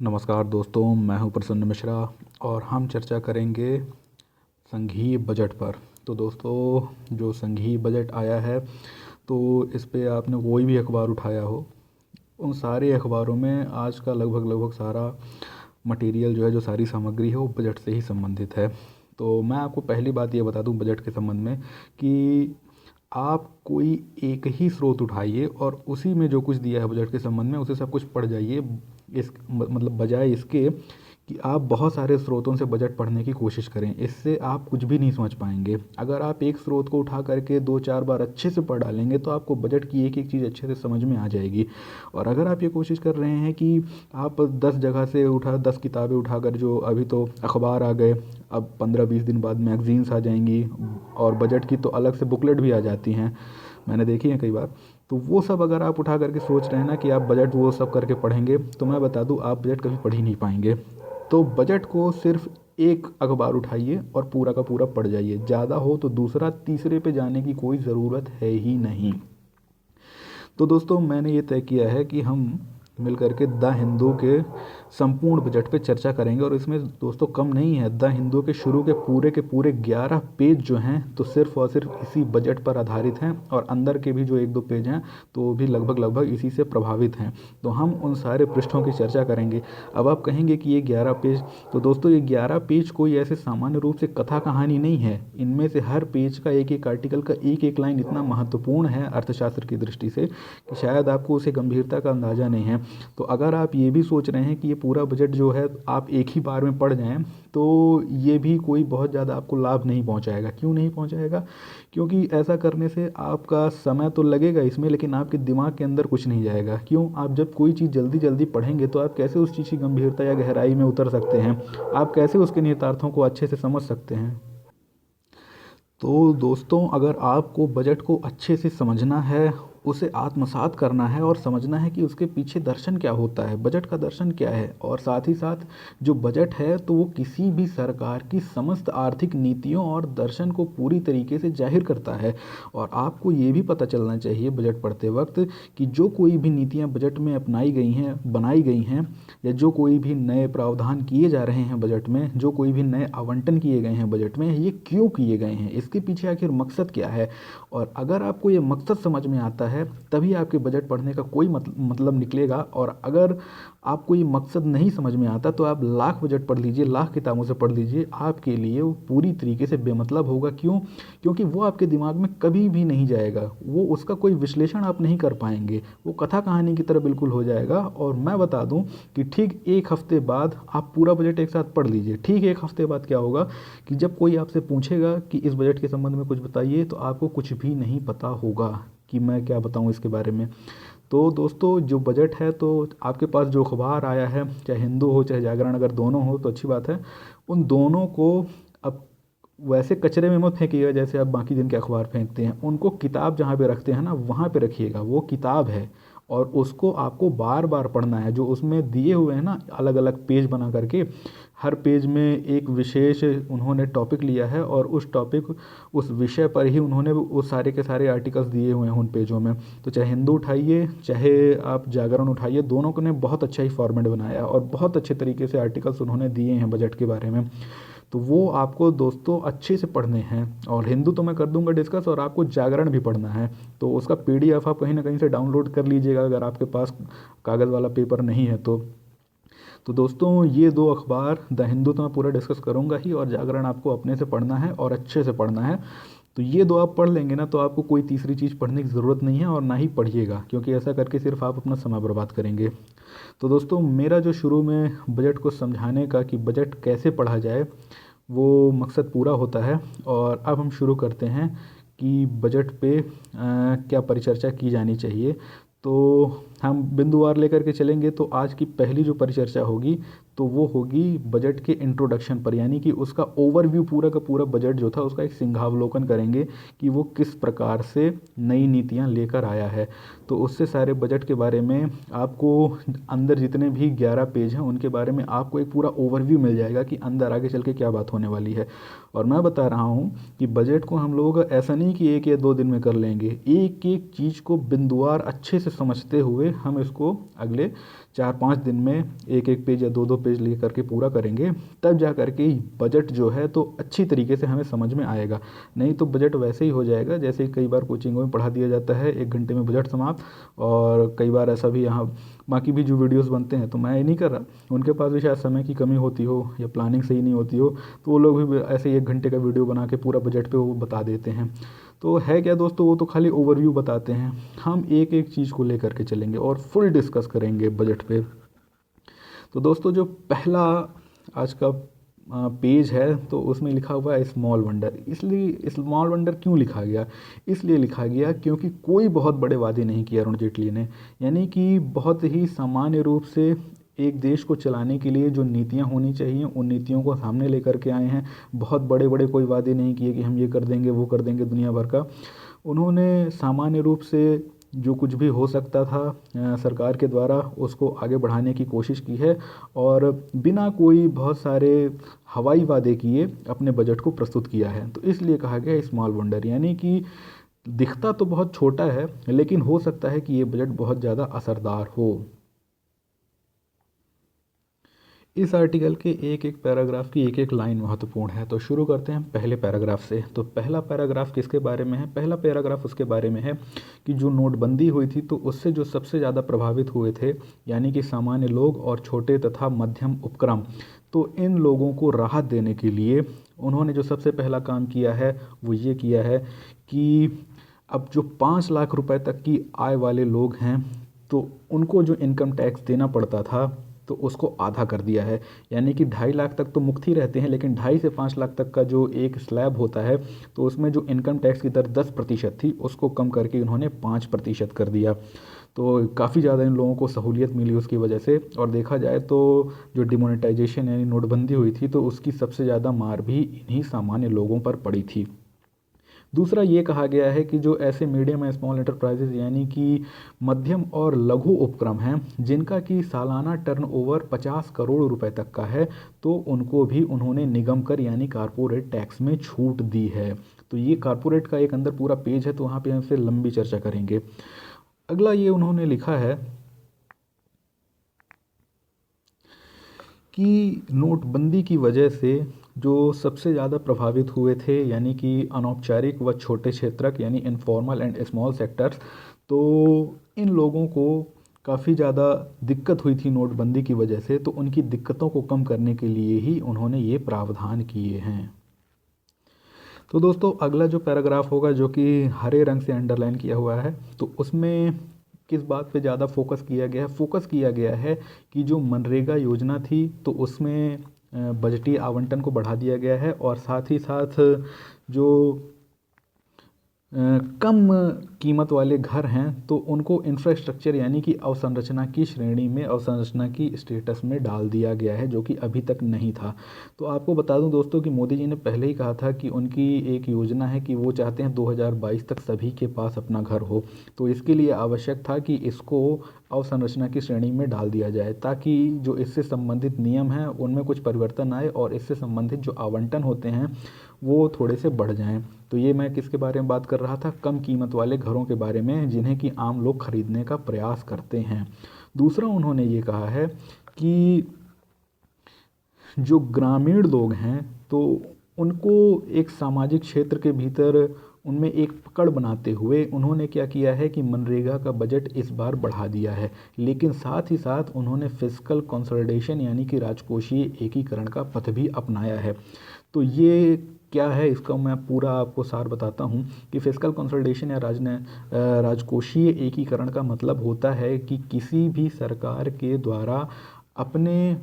नमस्कार दोस्तों, मैं हूं प्रसन्न मिश्रा और हम चर्चा करेंगे संघीय बजट पर। तो दोस्तों, जो संघीय बजट आया है तो इस पे आपने कोई भी अखबार उठाया हो, उन सारे अखबारों में आज का लगभग सारा मटेरियल जो है, जो सारी सामग्री है वो बजट से ही संबंधित है। तो मैं आपको पहली बात ये बता दूं बजट के संबंध में कि आप कोई एक ही स्रोत उठाइए और उसी में जो कुछ दिया है बजट के संबंध में उसे सब कुछ पढ़ जाइए। मतलब बजाय इसके कि आप बहुत सारे स्रोतों से बजट पढ़ने की कोशिश करें, इससे आप कुछ भी नहीं समझ पाएंगे। अगर आप एक स्रोत को उठा करके 2-4 बार अच्छे से पढ़ डालेंगे तो आपको बजट की एक एक चीज़ अच्छे से समझ में आ जाएगी। और अगर आप ये कोशिश कर रहे हैं कि आप 10 जगह से 10 किताबें उठाकर, जो अभी तो अखबार आ गए, अब 15-20 दिन बाद मैगजीन्स आ जाएंगी और बजट की तो अलग से बुकलेट भी आ जाती हैं, मैंने देखी है कई बार। तो वो सब अगर आप उठा करके सोच रहे हैं ना कि आप बजट वो सब करके पढ़ेंगे, तो मैं बता दूं आप बजट कभी पढ़ ही नहीं पाएंगे। तो बजट को सिर्फ एक अखबार उठाइए और पूरा का पूरा पढ़ जाइए। ज़्यादा हो तो दूसरा तीसरे पे जाने की कोई ज़रूरत है ही नहीं। तो दोस्तों, मैंने ये तय किया है कि हम मिल करके द हिंदू के संपूर्ण बजट पे चर्चा करेंगे। और इसमें दोस्तों कम नहीं है, द हिंदू के पूरे 11 पेज जो हैं तो सिर्फ और सिर्फ इसी बजट पर आधारित हैं, और अंदर के भी जो 1-2 पेज हैं तो वो भी लगभग इसी से प्रभावित हैं। तो हम उन सारे पृष्ठों की चर्चा करेंगे। अब आप कहेंगे कि ये 11 पेज, तो दोस्तों ये 11 पेज कोई ऐसे सामान्य रूप से कथा कहानी नहीं है। इनमें से हर पेज का एक एक आर्टिकल का एक एक लाइन इतना महत्वपूर्ण है अर्थशास्त्र की दृष्टि से कि शायद आपको उसे गंभीरता का अंदाज़ा नहीं है। तो अगर आप ये भी सोच रहे हैं कि ये पूरा बजट जो है आप एक ही बार में पढ़ जाएं, तो ये भी कोई बहुत ज़्यादा आपको लाभ नहीं पहुंचाएगा। क्यों नहीं पहुंचाएगा? क्योंकि ऐसा करने से आपका समय तो लगेगा इसमें, लेकिन आपके दिमाग के अंदर कुछ नहीं जाएगा। क्यों? आप जब कोई चीज़ जल्दी जल्दी पढ़ेंगे तो आप कैसे उस चीज़ की गंभीरता या गहराई में उतर सकते हैं? आप कैसे उसके निहितार्थों को अच्छे से समझ सकते हैं? तो दोस्तों, अगर आपको बजट को अच्छे से समझना है, उसे आत्मसात करना है और समझना है कि उसके पीछे दर्शन क्या होता है, बजट का दर्शन क्या है, और साथ ही साथ जो बजट है तो वो किसी भी सरकार की समस्त आर्थिक नीतियों और दर्शन को पूरी तरीके से जाहिर करता है। और आपको ये भी पता चलना चाहिए बजट पढ़ते वक्त कि जो कोई भी नीतियाँ बजट में अपनाई गई हैं, बनाई गई हैं, या जो कोई भी नए प्रावधान किए जा रहे हैं बजट में, जो कोई भी नए आवंटन किए गए हैं बजट में, ये क्यों किए गए हैं, इसके पीछे आखिर मकसद क्या है। और अगर आपको ये मकसद समझ में आता है तभी आपके बजट पढ़ने का कोई मतलब निकलेगा। और अगर आपको ये मकसद नहीं समझ में आता तो आप लाख बजट पढ़ लीजिए, लाख किताबों से पढ़ लीजिए, आपके लिए वो पूरी तरीके से बेमतलब होगा। क्यों? क्योंकि वो आपके दिमाग में कभी भी नहीं जाएगा, वो उसका कोई विश्लेषण आप नहीं कर पाएंगे, वो कथा कहानी की तरह बिल्कुल हो जाएगा। और मैं बता दूं कि ठीक 1 हफ्ते बाद आप पूरा बजट एक साथ पढ़ लीजिए। ठीक 1 हफ्ते बाद क्या होगा कि जब कोई आपसे पूछेगा कि इस बजट के संबंध में कुछ बताइए, तो आपको कुछ भी नहीं पता होगा कि मैं क्या बताऊं इसके बारे में। तो दोस्तों, जो बजट है तो आपके पास जो अखबार आया है, चाहे हिंदू हो चाहे जागरण, अगर दोनों हो तो अच्छी बात है। उन दोनों को अब वैसे कचरे में मत फेंकिएगा जैसे आप बाकी दिन के अखबार फेंकते हैं। उनको किताब जहाँ पे रखते हैं ना, वहाँ पे रखिएगा। वो किताब है और उसको आपको बार बार पढ़ना है। जो उसमें दिए हुए हैं ना अलग अलग पेज बना करके, हर पेज में एक विशेष उन्होंने टॉपिक लिया है और उस टॉपिक, उस विषय पर ही उन्होंने वो सारे के सारे आर्टिकल्स दिए हुए हैं उन पेजों में। तो चाहे हिंदू उठाइए चाहे आप जागरण उठाइए, दोनों ने बहुत अच्छा ही फॉर्मेट बनाया और बहुत अच्छे तरीके से आर्टिकल्स उन्होंने दिए हैं बजट के बारे में। तो वो आपको दोस्तों अच्छे से पढ़ने हैं। और हिंदू तो मैं कर दूंगा डिस्कस, और आपको जागरण भी पढ़ना है तो उसका पीडीएफ आप कहीं ना कहीं से डाउनलोड कर लीजिएगा अगर आपके पास कागज़ वाला पेपर नहीं है तो। दोस्तों, ये 2 अखबार, द हिंदू तो मैं पूरा डिस्कस करूंगा ही, और जागरण आपको अपने से पढ़ना है और अच्छे से पढ़ना है। तो ये 2 आप पढ़ लेंगे ना तो आपको कोई तीसरी चीज़ पढ़ने की ज़रूरत नहीं है, और ना ही पढ़िएगा, क्योंकि ऐसा करके सिर्फ आप अपना समय बर्बाद करेंगे। तो दोस्तों, मेरा जो शुरू में बजट को समझाने का कि बजट कैसे पढ़ा जाए, वो मकसद पूरा होता है। और अब हम शुरू करते हैं कि बजट पे क्या परिचर्चा की जानी चाहिए। तो हम बिंदुवार लेकर के चलेंगे। तो आज की पहली जो परिचर्चा होगी तो वो होगी बजट के इंट्रोडक्शन पर, यानी कि उसका ओवरव्यू, पूरा का पूरा बजट जो था उसका एक सिंहावलोकन करेंगे कि वो किस प्रकार से नई नीतियां लेकर आया है। तो उससे सारे बजट के बारे में आपको, अंदर जितने भी 11 पेज हैं उनके बारे में आपको एक पूरा ओवरव्यू मिल जाएगा कि अंदर आगे चल के क्या बात होने वाली है। और मैं बता रहा हूँ कि बजट को हम लोग ऐसा नहीं कि 1 या 2 दिन में कर लेंगे, एक एक चीज़ को बिंदुवार अच्छे से समझते हुए हम इसको अगले 4-5 दिन में एक एक पेज या 2-2 पेज ले करके पूरा करेंगे, तब जा करके बजट जो है तो अच्छी तरीके से हमें समझ में आएगा। नहीं तो बजट वैसे ही हो जाएगा जैसे कई बार कोचिंगों में पढ़ा दिया जाता है, 1 घंटे में बजट समाप्त। और कई बार ऐसा भी यहाँ बाकी भी जो वीडियोस बनते हैं, तो मैं ये नहीं कर रहा, उनके पास भी शायद समय की कमी होती हो या प्लानिंग सही नहीं होती हो, तो वो लोग भी ऐसे ही 1 घंटे का वीडियो बना के पूरा बजट पे वो बता देते हैं। तो है क्या दोस्तों, वो तो खाली ओवरव्यू बताते हैं। हम एक एक चीज़ को लेकर के चलेंगे और फुल डिस्कस करेंगे बजट पे। तो दोस्तों जो पहला आज का पेज है तो उसमें लिखा हुआ है स्मॉल वंडर। इसलिए स्मॉल वंडर क्यों लिखा गया? इसलिए लिखा गया क्योंकि कोई बहुत बड़े वादे नहीं किए अरुण जेटली ने। यानी कि बहुत ही सामान्य रूप से एक देश को चलाने के लिए जो नीतियां होनी चाहिए उन नीतियों को सामने लेकर के आए हैं। बहुत बड़े बड़े कोई वादे नहीं किए कि हम ये कर देंगे वो कर देंगे दुनिया भर का। उन्होंने सामान्य रूप से जो कुछ भी हो सकता था सरकार के द्वारा उसको आगे बढ़ाने की कोशिश की है, और बिना कोई बहुत सारे हवाई वादे किए अपने बजट को प्रस्तुत किया है। तो इसलिए कहा गया स्मॉल वंडर, यानी कि दिखता तो बहुत छोटा है लेकिन हो सकता है कि ये बजट बहुत ज़्यादा असरदार हो। इस आर्टिकल के एक एक पैराग्राफ की एक एक लाइन महत्वपूर्ण है। तो शुरू करते हैं पहले पैराग्राफ से। तो पहला पैराग्राफ किसके बारे में है? पहला पैराग्राफ उसके बारे में है कि जो नोटबंदी हुई थी तो उससे जो सबसे ज़्यादा प्रभावित हुए थे, यानी कि सामान्य लोग और छोटे तथा मध्यम उपक्रम, तो इन लोगों को राहत देने के लिए उन्होंने जो सबसे पहला काम किया है वो ये किया है कि अब जो 5 लाख रुपए तक की आय वाले लोग हैं तो उनको जो इनकम टैक्स देना पड़ता था तो उसको आधा कर दिया है। यानी कि 2.5 लाख तक तो मुक्त ही रहते हैं, लेकिन 2.5 से 5 लाख तक का जो एक स्लैब होता है तो उसमें जो इनकम टैक्स की दर 10% थी उसको कम करके इन्होंने 5% कर दिया। तो काफ़ी ज़्यादा इन लोगों को सहूलियत मिली उसकी वजह से। और देखा जाए तो जो डिमोनेटाइजेशन यानी नोटबंदी हुई थी तो उसकी सबसे ज़्यादा मार भी इन्हीं सामान्य लोगों पर पड़ी थी। दूसरा ये कहा गया है कि जो ऐसे मीडियम एंड स्मॉल एंटरप्राइजेज यानी कि मध्यम और लघु उपक्रम हैं जिनका कि सालाना टर्नओवर 50 करोड़ रुपए तक का है, तो उनको भी उन्होंने निगम कर यानी कारपोरेट टैक्स में छूट दी है। तो ये कारपोरेट का एक अंदर पूरा पेज है, तो वहाँ पे हम फिर लंबी चर्चा करेंगे। अगला ये उन्होंने लिखा है कि नोटबंदी की वजह से जो सबसे ज़्यादा प्रभावित हुए थे यानी कि अनौपचारिक व छोटे क्षेत्रक यानी इनफॉर्मल एंड स्मॉल सेक्टर्स, तो इन लोगों को काफ़ी ज़्यादा दिक्कत हुई थी नोटबंदी की वजह से। तो उनकी दिक्कतों को कम करने के लिए ही उन्होंने ये प्रावधान किए हैं। तो दोस्तों अगला जो पैराग्राफ होगा जो कि हरे रंग से अंडरलाइन किया हुआ है, तो उसमें किस बात पे ज़्यादा फोकस किया गया है? फोकस किया गया है कि जो मनरेगा योजना थी तो उसमें बजटीय आवंटन को बढ़ा दिया गया है, और साथ ही साथ जो कम कीमत वाले घर हैं तो उनको इंफ्रास्ट्रक्चर यानी कि अवसंरचना की श्रेणी में, अवसंरचना की स्टेटस में डाल दिया गया है, जो कि अभी तक नहीं था। तो आपको बता दूं दोस्तों कि मोदी जी ने पहले ही कहा था कि उनकी एक योजना है कि वो चाहते हैं 2022 तक सभी के पास अपना घर हो। तो इसके लिए आवश्यक था कि इसको अवसंरचना की श्रेणी में डाल दिया जाए, ताकि जो इससे संबंधित नियम हैं उनमें कुछ परिवर्तन आए और इससे संबंधित जो आवंटन होते हैं वो थोड़े से बढ़ जाएं। तो ये मैं किसके बारे में बात कर रहा था? कम कीमत वाले घरों के बारे में, जिन्हें कि आम लोग खरीदने का प्रयास करते हैं। दूसरा उन्होंने ये कहा है कि जो ग्रामीण लोग हैं तो उनको एक सामाजिक क्षेत्र के भीतर उनमें एक पकड़ बनाते हुए उन्होंने क्या किया है कि मनरेगा का बजट इस बार बढ़ा दिया है, लेकिन साथ ही साथ उन्होंने फिस्कल कंसोलिडेशन यानी कि राजकोषीय एकीकरण का पथ भी अपनाया है। तो ये क्या है, इसका मैं पूरा आपको सार बताता हूँ कि फिस्कल कंसोलिडेशन या राजकोषीय एकीकरण का मतलब होता है कि किसी भी सरकार के द्वारा अपने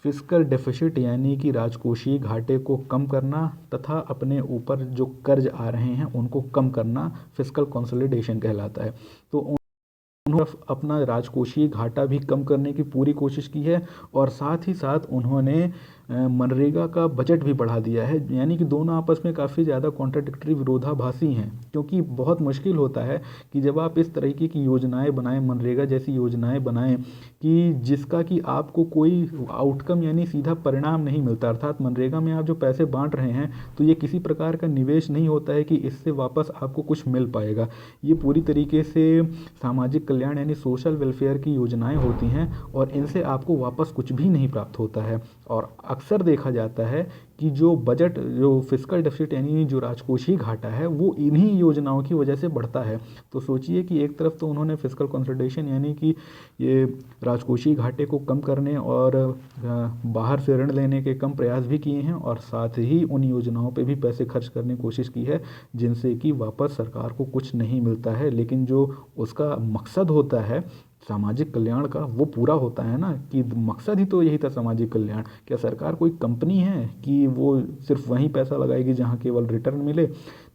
फिस्कल डेफिसिट यानी कि राजकोषीय घाटे को कम करना तथा अपने ऊपर जो कर्ज आ रहे हैं उनको कम करना फिस्कल कंसोलिडेशन कहलाता है। तो उन्होंने अपना राजकोषीय घाटा भी कम करने की पूरी कोशिश की है, और साथ ही साथ उन्होंने मनरेगा का बजट भी बढ़ा दिया है। यानी कि दोनों आपस में काफ़ी ज़्यादा कॉन्ट्राडिक्टरी, विरोधाभासी हैं, क्योंकि बहुत मुश्किल होता है कि जब आप इस तरीके की योजनाएं बनाएं, मनरेगा जैसी योजनाएं बनाएं कि जिसका कि आपको कोई आउटकम यानी सीधा परिणाम नहीं मिलता। अर्थात मनरेगा में आप जो पैसे बांट रहे हैं तो ये किसी प्रकार का निवेश नहीं होता है कि इससे वापस आपको कुछ मिल पाएगा। ये पूरी तरीके से सामाजिक कल्याण यानी सोशल वेलफेयर की योजनाएं होती हैं और इनसे आपको वापस कुछ भी नहीं प्राप्त होता है। और अक्सर देखा जाता है कि जो बजट, जो फिस्कल डेफिसिट यानी जो राजकोषीय घाटा है, वो इन्हीं योजनाओं की वजह से बढ़ता है। तो सोचिए कि एक तरफ तो उन्होंने फिस्कल कंसोलिडेशन यानी कि ये राजकोषीय घाटे को कम करने और बाहर से ऋण लेने के कम प्रयास भी किए हैं, और साथ ही उन योजनाओं पे भी पैसे खर्च करने की कोशिश की है जिनसे कि वापस सरकार को कुछ नहीं मिलता है। लेकिन जो उसका मकसद होता है सामाजिक कल्याण का, वो पूरा होता है ना, कि मकसद ही तो यही था सामाजिक कल्याण। क्या सरकार कोई कंपनी है कि वो सिर्फ वहीं पैसा लगाएगी जहाँ केवल रिटर्न मिले?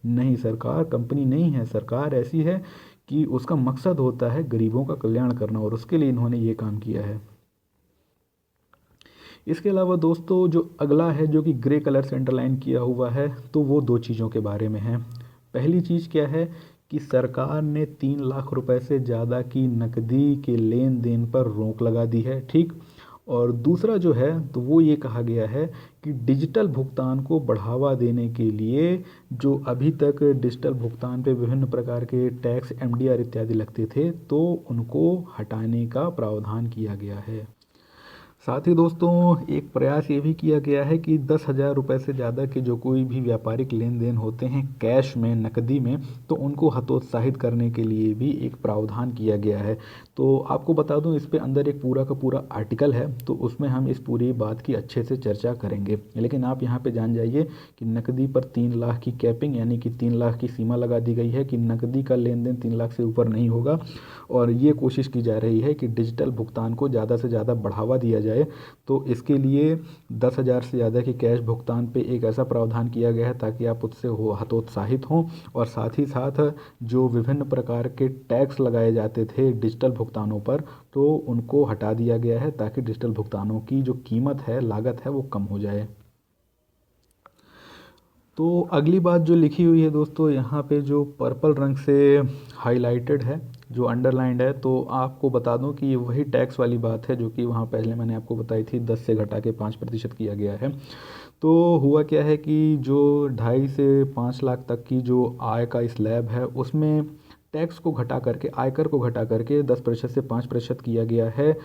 नहीं, सरकार कंपनी नहीं है। सरकार ऐसी है कि उसका मकसद होता है गरीबों का कल्याण करना, और उसके लिए इन्होंने ये काम किया है। इसके अलावा दोस्तों जो अगला है, जो कि ग्रे कलर से अंडरलाइन किया हुआ है, तो वो दो चीज़ों के बारे में है। पहली चीज़ क्या है कि सरकार ने 3 लाख रुपए से ज़्यादा की नकदी के लेन देन पर रोक लगा दी है, ठीक। और दूसरा जो है तो वो ये कहा गया है कि डिजिटल भुगतान को बढ़ावा देने के लिए जो अभी तक डिजिटल भुगतान पे विभिन्न प्रकार के टैक्स, एमडीआर इत्यादि लगते थे, तो उनको हटाने का प्रावधान किया गया है। साथ ही दोस्तों एक प्रयास ये भी किया गया है कि 10,000 रुपये से ज़्यादा के जो कोई भी व्यापारिक लेन देन होते हैं कैश में, नकदी में, तो उनको हतोत्साहित करने के लिए भी एक प्रावधान किया गया है। तो आपको बता दूं, इस पे अंदर एक पूरा का पूरा आर्टिकल है, तो उसमें हम इस पूरी बात की अच्छे से चर्चा करेंगे। लेकिन आप यहाँ पे जान जाइए कि नकदी पर 3 लाख की कैपिंग यानी कि 3 लाख की सीमा लगा दी गई है कि नकदी का लेन देन 3 लाख से ऊपर नहीं होगा। और ये कोशिश की जा रही है कि डिजिटल भुगतान को ज़्यादा से ज़्यादा बढ़ावा दिया जाए। तो इसके लिए 10,000 से ज़्यादा के कैश भुगतान पे एक ऐसा प्रावधान किया गया है ताकि आप उससे हतोत्साहित हों, और साथ ही साथ जो विभिन्न प्रकार के टैक्स लगाए जाते थे डिजिटल भुगतानों पर, तो उनको हटा दिया गया है ताकि डिजिटल भुगतानों की जो कीमत है, लागत है, वो कम हो जाए। तो अगली बात जो लिखी हुई है दोस्तों, यहाँ पे जो पर्पल रंग से हाईलाइटेड है, जो अंडरलाइंड है, तो आपको बता दूं कि ये वही टैक्स वाली बात है जो कि वहाँ पहले मैंने आपको बताई थी, 10 से घटा के 5% किया गया है। तो हुआ क्या है कि जो 2.5 से 5 लाख तक की जो आय का स्लैब है, उसमें टैक्स को घटा करके, आयकर को घटा करके 10% से 5% किया गया है।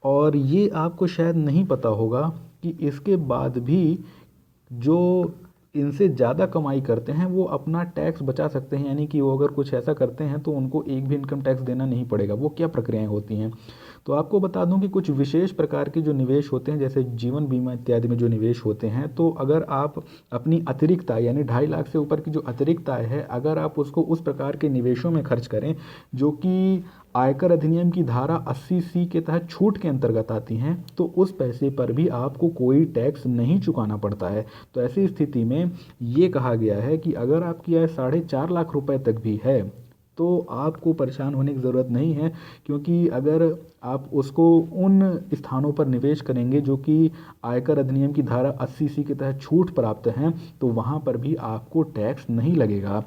और ये आपको शायद नहीं पता होगा कि इसके बाद भी जो इनसे ज़्यादा कमाई करते हैं वो अपना टैक्स बचा सकते हैं, यानी कि वो अगर कुछ ऐसा करते हैं तो उनको एक भी इनकम टैक्स देना नहीं पड़ेगा। वो क्या प्रक्रियाएं होती हैं, तो आपको बता दूं कि कुछ विशेष प्रकार के जो निवेश होते हैं, जैसे जीवन बीमा इत्यादि में जो निवेश होते हैं, तो अगर आप अपनी अतिरिक्त आय यानी 2.5 लाख से ऊपर की जो अतिरिक्त आय है, अगर आप उसको उस प्रकार के निवेशों में खर्च करें जो कि आयकर अधिनियम की धारा 80C के तहत छूट के अंतर्गत आती हैं, तो उस पैसे पर भी आपको कोई टैक्स नहीं चुकाना पड़ता है। तो ऐसी स्थिति में ये कहा गया है कि अगर आपकी आय 4.5 लाख रुपए तक भी है तो आपको परेशान होने की ज़रूरत नहीं है, क्योंकि अगर आप उसको उन स्थानों पर निवेश करेंगे जो कि आयकर अधिनियम की धारा 80C के तहत छूट प्राप्त हैं, तो वहाँ पर भी आपको टैक्स नहीं लगेगा।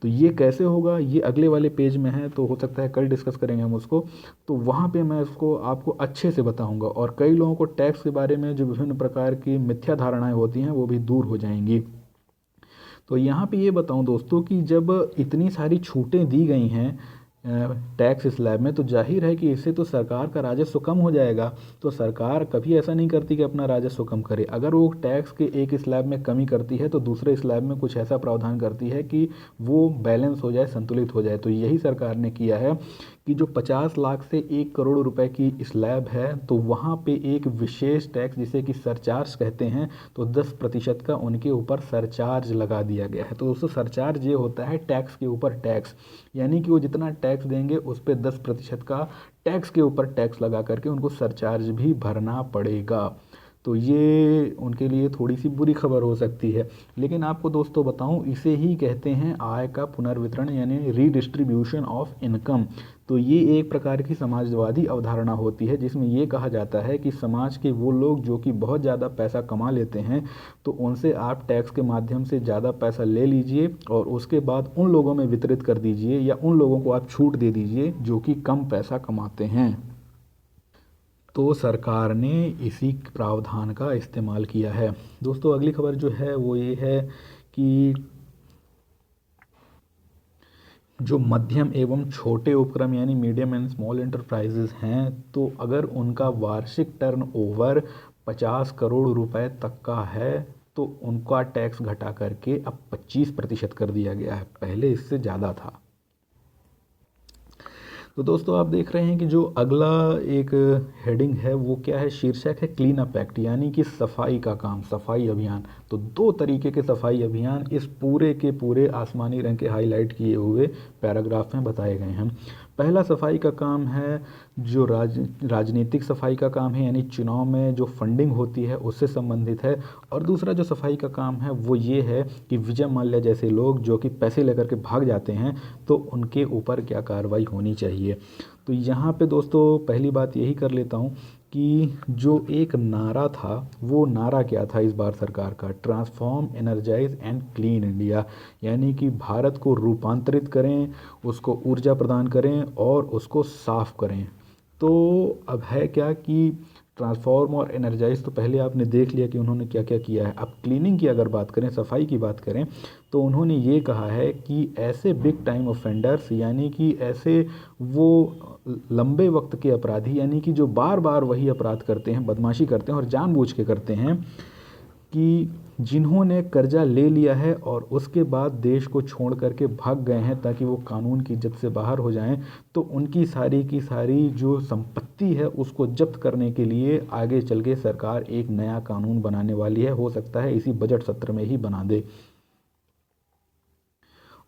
तो ये कैसे होगा, ये अगले वाले पेज में है, तो हो सकता है कल डिस्कस करेंगे हम उसको, तो वहाँ पे मैं उसको आपको अच्छे से बताऊँगा, और कई लोगों को टैक्स के बारे में जो विभिन्न प्रकार की मिथ्या धारणाएँ होती हैं वो भी दूर हो जाएंगी। तो यहाँ पे ये बताऊँ दोस्तों कि जब इतनी सारी छूटें दी गई हैं टैक्स स्लैब में, तो जाहिर है कि इससे तो सरकार का राजस्व कम हो जाएगा। तो सरकार कभी ऐसा नहीं करती कि अपना राजस्व कम करे। अगर वो टैक्स के एक स्लैब में कमी करती है तो दूसरे स्लैब में कुछ ऐसा प्रावधान करती है कि वो बैलेंस हो जाए, संतुलित हो जाए। तो यही सरकार ने किया है कि जो 50 लाख से 1 करोड़ रुपए की स्लैब है, तो वहाँ पे एक विशेष टैक्स जिसे कि सरचार्ज कहते हैं, तो 10% का उनके ऊपर सरचार्ज लगा दिया गया है। तो दोस्तों सरचार्ज ये होता है टैक्स के ऊपर टैक्स, यानी कि वो जितना टैक्स देंगे उस पर 10% का टैक्स के ऊपर टैक्स लगा करके उनको सरचार्ज भी भरना पड़ेगा। तो ये उनके लिए थोड़ी सी बुरी खबर हो सकती है। लेकिन आपको दोस्तों बताऊं, इसे ही कहते हैं आय का पुनर्वितरण यानी रीडिस्ट्रीब्यूशन ऑफ इनकम। तो ये एक प्रकार की समाजवादी अवधारणा होती है, जिसमें ये कहा जाता है कि समाज के वो लोग जो कि बहुत ज़्यादा पैसा कमा लेते हैं, तो उनसे आप टैक्स के माध्यम से ज़्यादा पैसा ले लीजिए और उसके बाद उन लोगों में वितरित कर दीजिए, या उन लोगों को आप छूट दे दीजिए जो कि कम पैसा कमाते हैं। तो सरकार ने इसी प्रावधान का इस्तेमाल किया है। दोस्तों, अगली खबर जो है वो ये है कि जो मध्यम एवं छोटे उपक्रम यानी मीडियम एंड स्मॉल एंटरप्राइजेज हैं, तो अगर उनका वार्षिक टर्नओवर 50 करोड़ रुपए तक का है, तो उनका टैक्स घटा करके अब 25% कर दिया गया है। पहले इससे ज़्यादा था। तो दोस्तों, आप देख रहे हैं कि जो अगला एक हेडिंग है वो क्या है, शीर्षक है क्लीन अप एक्ट, यानी कि सफाई का काम, सफाई अभियान। तो 2 तरीके के सफाई अभियान इस पूरे के पूरे आसमानी रंग के हाईलाइट किए हुए पैराग्राफ में बताए गए हैं। पहला सफाई का काम है जो राजनीतिक सफाई का काम है, यानी चुनाव में जो फंडिंग होती है उससे संबंधित है। और दूसरा जो सफाई का काम है वो ये है कि विजय माल्या जैसे लोग जो कि पैसे लेकर के भाग जाते हैं, तो उनके ऊपर क्या कार्रवाई होनी चाहिए। तो यहाँ पे दोस्तों पहली बात यही कर लेता हूँ कि जो एक नारा था, वो नारा क्या था इस बार सरकार का, transform, energise and clean India, यानी कि भारत को रूपांतरित करें, उसको ऊर्जा प्रदान करें और उसको साफ करें। तो अब है क्या कि ट्रांसफॉर्म और एनर्जाइज तो पहले आपने देख लिया कि उन्होंने क्या क्या किया है। अब क्लीनिंग की अगर बात करें, सफाई की बात करें, तो उन्होंने ये कहा है कि ऐसे बिग टाइम ऑफेंडर्स, यानी कि ऐसे वो लंबे वक्त के अपराधी, यानी कि जो बार बार वही अपराध करते हैं, बदमाशी करते हैं और जानबूझ के करते हैं, कि जिन्होंने कर्जा ले लिया है और उसके बाद देश को छोड़ करके भाग गए हैं ताकि वो कानून की इज्जत से बाहर हो जाएं, तो उनकी सारी की सारी जो संपत्ति है उसको जब्त करने के लिए आगे चल के सरकार एक नया कानून बनाने वाली है। हो सकता है इसी बजट सत्र में ही बना दे।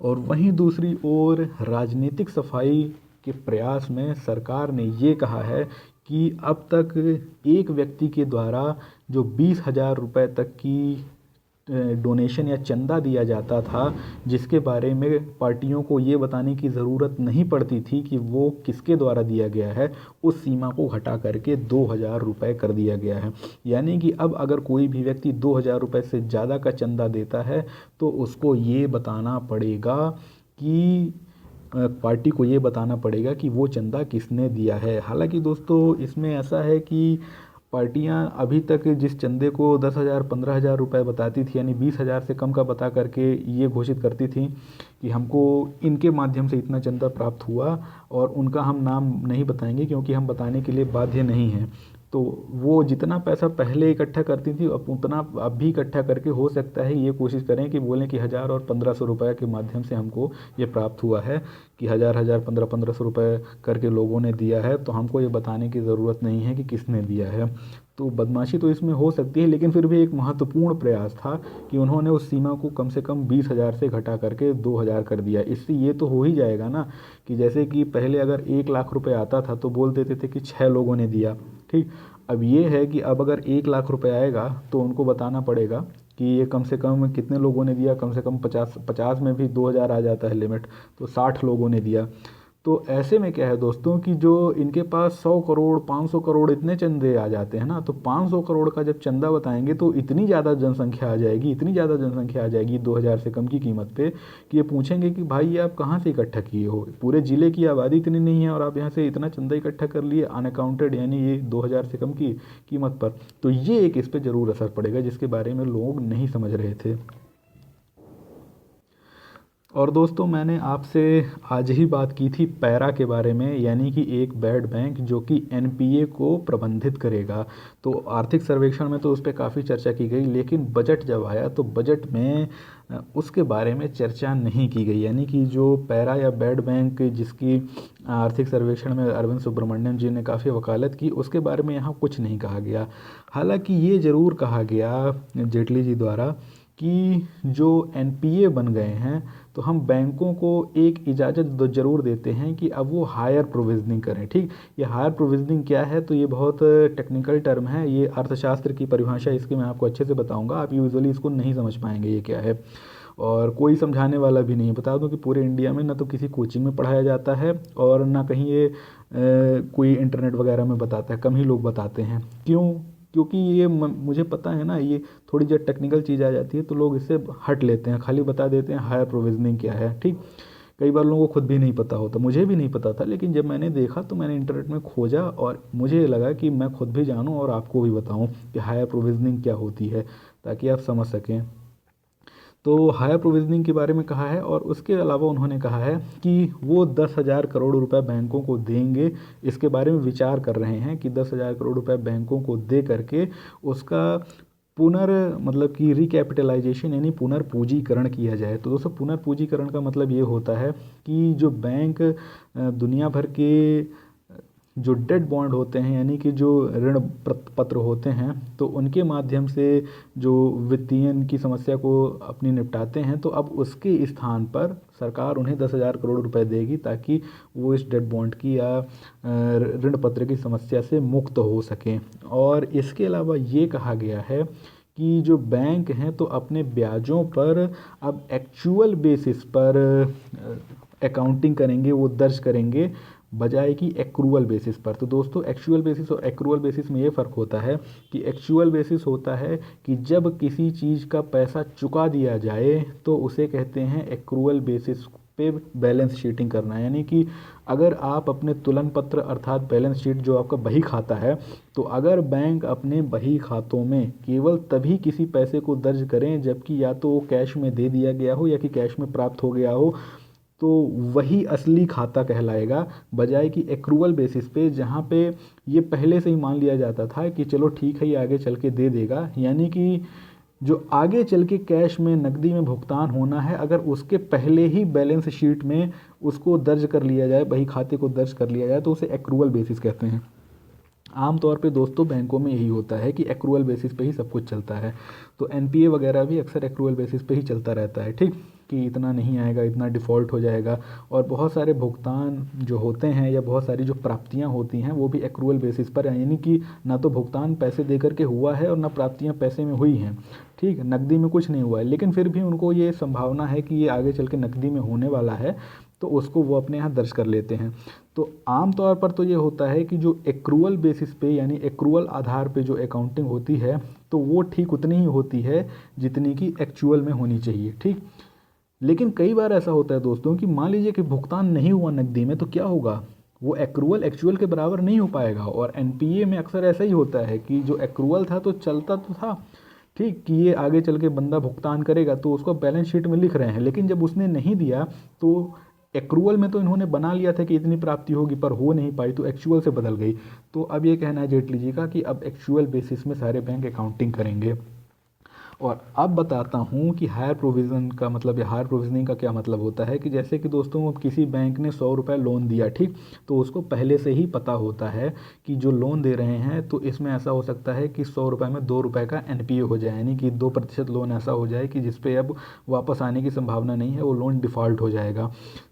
और वहीं दूसरी ओर राजनीतिक सफाई के प्रयास में सरकार ने ये कहा है कि अब तक एक व्यक्ति के द्वारा जो 20,000 रुपये तक की डोनेशन या चंदा दिया जाता था, जिसके बारे में पार्टियों को ये बताने की ज़रूरत नहीं पड़ती थी कि वो किसके द्वारा दिया गया है, उस सीमा को हटा करके 2,000 रुपये कर दिया गया है। यानी कि अब अगर कोई भी व्यक्ति 2,000 रुपये से ज़्यादा का चंदा देता है, तो उसको ये बताना पड़ेगा कि पार्टी को ये बताना पड़ेगा कि वो चंदा किसने दिया है। हालांकि दोस्तों, इसमें ऐसा है कि पार्टियां अभी तक जिस चंदे को 10,000 15,000 रुपये बताती थी, यानी 20,000 से कम का बता करके ये घोषित करती थी कि हमको इनके माध्यम से इतना चंदा प्राप्त हुआ, और उनका हम नाम नहीं बताएंगे क्योंकि हम बताने के लिए बाध्य नहीं हैं। तो वो जितना पैसा पहले इकट्ठा करती थी, अब उतना अब भी इकट्ठा करके हो सकता है ये कोशिश करें कि बोलें कि 1,000 और 1,500 रुपये के माध्यम से हमको ये प्राप्त हुआ है, कि 1,000 1,500 रुपये करके लोगों ने दिया है, तो हमको ये बताने की ज़रूरत नहीं है कि किसने दिया है। तो बदमाशी तो इसमें हो सकती है, लेकिन फिर भी एक महत्वपूर्ण प्रयास था कि उन्होंने उस सीमा को कम से कम 20,000 से घटा करके 2,000 कर दिया। इससे ये तो हो ही जाएगा ना कि जैसे कि पहले अगर 1,00,000 रुपये आता था तो बोल देते थे कि 6 लोगों ने दिया, ठीक। अब ये है कि अब अगर 1,00,000 रुपये आएगा तो उनको बताना पड़ेगा कि ये कम से कम कितने लोगों ने दिया, कम से कम 50 में भी 2,000 आ जाता है लिमिट, तो 60 लोगों ने दिया। तो ऐसे में क्या है दोस्तों कि जो इनके पास 100 करोड़ 500 करोड़ इतने चंदे आ जाते हैं ना, तो 500 करोड़ का जब चंदा बताएंगे तो इतनी ज़्यादा जनसंख्या आ जाएगी, इतनी ज़्यादा जनसंख्या आ जाएगी 2,000 से कम की कीमत पे, कि ये पूछेंगे कि भाई ये आप कहाँ से इकट्ठा किए हो, पूरे ज़िले की आबादी इतनी नहीं है और आप यहाँ से इतना चंदा इकट्ठा कर लिए अनअकाउंटेड, यानी ये 2,000 से कम की कीमत पर। तो ये एक इस पर ज़रूर असर पड़ेगा जिसके बारे में लोग नहीं समझ रहे थे। और दोस्तों, मैंने आपसे आज ही बात की थी पैरा के बारे में, यानी कि एक बैड बैंक जो कि एनपीए को प्रबंधित करेगा। तो आर्थिक सर्वेक्षण में तो उस पर काफ़ी चर्चा की गई, लेकिन बजट जब आया तो बजट में उसके बारे में चर्चा नहीं की गई। यानी कि जो पैरा या बैड बैंक जिसकी आर्थिक सर्वेक्षण में अरविंद सुब्रमण्यम जी ने काफ़ी वकालत की, उसके बारे में यहाँ कुछ नहीं कहा गया। हालांकि ये ज़रूर कहा गया जेटली जी द्वारा कि जो एनपीए बन गए हैं, तो हम बैंकों को एक इजाज़त ज़रूर देते हैं कि अब वो हायर प्रोविजनिंग करें, ठीक। ये हायर प्रोविजनिंग क्या है, तो ये बहुत टेक्निकल टर्म है, ये अर्थशास्त्र की परिभाषा इसकी मैं आपको अच्छे से बताऊंगा, आप यूजुअली इसको नहीं समझ पाएंगे ये क्या है। और कोई समझाने वाला भी नहीं है। बता दूं कि पूरे इंडिया में ना तो किसी कोचिंग में पढ़ाया जाता है और ना कहीं ये कोई इंटरनेट वगैरह में बताता है, कम ही लोग बताते हैं। क्यों? क्योंकि ये मुझे पता है ना, ये थोड़ी जब टेक्निकल चीज़ आ जाती है तो लोग इससे हट लेते हैं, खाली बता देते हैं हायर प्रोविजनिंग क्या है। ठीक, कई बार लोगों को खुद भी नहीं पता होता, मुझे भी नहीं पता था, लेकिन जब मैंने देखा तो मैंने इंटरनेट में खोजा और मुझे लगा कि मैं खुद भी जानूं और आपको भी बताऊं कि हायर प्रोविजनिंग क्या होती है, ताकि आप समझ सकें। तो हायर प्रोविजनिंग के बारे में कहा है और उसके अलावा उन्होंने कहा है कि वो 10,000 करोड़ रुपए बैंकों को देंगे। इसके बारे में विचार कर रहे हैं कि 10,000 करोड़ रुपए बैंकों को दे करके उसका पुनर् मतलब कि रिकैपिटलाइजेशन यानी पुनर्पूंजीकरण किया जाए। तो दोस्तों, पुनर्पूंजीकरण का मतलब ये होता है कि जो बैंक दुनिया भर के जो डेट बॉन्ड होते हैं यानी कि जो ऋण पत्र होते हैं, तो उनके माध्यम से जो वित्तीय की समस्या को अपनी निपटाते हैं, तो अब उसके स्थान पर सरकार उन्हें 10,000 करोड़ रुपए देगी ताकि वो इस डेट बॉन्ड की या ऋण पत्र की समस्या से मुक्त हो सकें। और इसके अलावा ये कहा गया है कि जो बैंक हैं तो अपने ब्याजों पर अब एक्चुअल बेसिस पर अकाउंटिंग करेंगे, वो दर्ज करेंगे, बजाय कि एक्रूअल बेसिस पर। तो दोस्तों, एक्चुअल बेसिस और एक्रूअल बेसिस में ये फ़र्क होता है कि एक्चुअल बेसिस होता है कि जब किसी चीज़ का पैसा चुका दिया जाए तो उसे कहते हैं एक्रूअल बेसिस पे बैलेंस शीटिंग करना। यानी कि अगर आप अपने तुलन पत्र अर्थात बैलेंस शीट जो आपका बही खाता है, तो अगर बैंक अपने बही खातों में केवल तभी किसी पैसे को दर्ज करें जबकि या तो वो कैश में दे दिया गया हो या कि कैश में प्राप्त हो गया हो, तो वही असली खाता कहलाएगा, बजाय कि एक्रूअल बेसिस पे जहाँ पे ये पहले से ही मान लिया जाता था कि चलो ठीक है ये आगे चल के दे देगा। यानी कि जो आगे चल के कैश में नकदी में भुगतान होना है, अगर उसके पहले ही बैलेंस शीट में उसको दर्ज कर लिया जाए, बही खाते को दर्ज कर लिया जाए, तो उसे एक्रूअल बेसिस कहते हैं। आमतौर पे दोस्तों बैंकों में यही होता है कि एक्रूअल बेसिस पे ही सब कुछ चलता है। तो एनपीए वगैरह भी अक्सर एक्रूअल बेसिस पे ही चलता रहता है। ठीक, कि इतना नहीं आएगा, इतना डिफ़ॉल्ट हो जाएगा। और बहुत सारे भुगतान जो होते हैं या बहुत सारी जो प्राप्तियां होती हैं वो भी एक्रूअल बेसिस पर है, यानी कि ना तो भुगतान पैसे दे करके हुआ है और ना प्राप्तियां पैसे में हुई हैं। ठीक, नकदी में कुछ नहीं हुआ है, लेकिन फिर भी उनको ये संभावना है कि ये आगे चल के नकदी में होने वाला है, तो उसको वो अपने यहाँ दर्ज कर लेते हैं। तो आम तौर पर तो ये होता है कि जो एक्रूअल बेसिस पे यानी एक्रूअल आधार पे जो अकाउंटिंग होती है, तो वो ठीक उतनी ही होती है जितनी कि एक्चुअल में होनी चाहिए। ठीक, लेकिन कई बार ऐसा होता है दोस्तों कि मान लीजिए कि भुगतान नहीं हुआ नकदी में, तो क्या होगा, वो एक्रूअल एक्चुअल के बराबर नहीं हो पाएगा। और एनपीए में अक्सर ऐसा ही होता है कि जो एक्रूअल था तो चलता तो था, ठीक, कि ये आगे चल के बंदा भुगतान करेगा, तो उसको बैलेंस शीट में लिख रहे हैं, लेकिन जब उसने नहीं दिया तो एक्रूअल में तो इन्होंने बना लिया था कि इतनी प्राप्ति होगी, पर हो नहीं पाई, तो एक्चुअल से बदल गई। तो अब ये कहना है जेटली जी का कि अब एक्चुअल बेसिस में सारे बैंक अकाउंटिंग करेंगे। और अब बताता हूँ कि हायर प्रोविज़न का मतलब या हायर प्रोविजनिंग का क्या मतलब होता है। कि जैसे कि दोस्तों, अब किसी बैंक ने 100 रुपये लोन दिया, ठीक, तो उसको पहले से ही पता होता है कि जो लोन दे रहे हैं तो इसमें ऐसा हो सकता है कि 100 रुपये में 2 रुपये का एनपीए हो जाए, यानी कि 2% लोन ऐसा हो जाए कि जिसपे अब वापस आने की संभावना नहीं है, वो लोन डिफ़ॉल्ट हो जाएगा।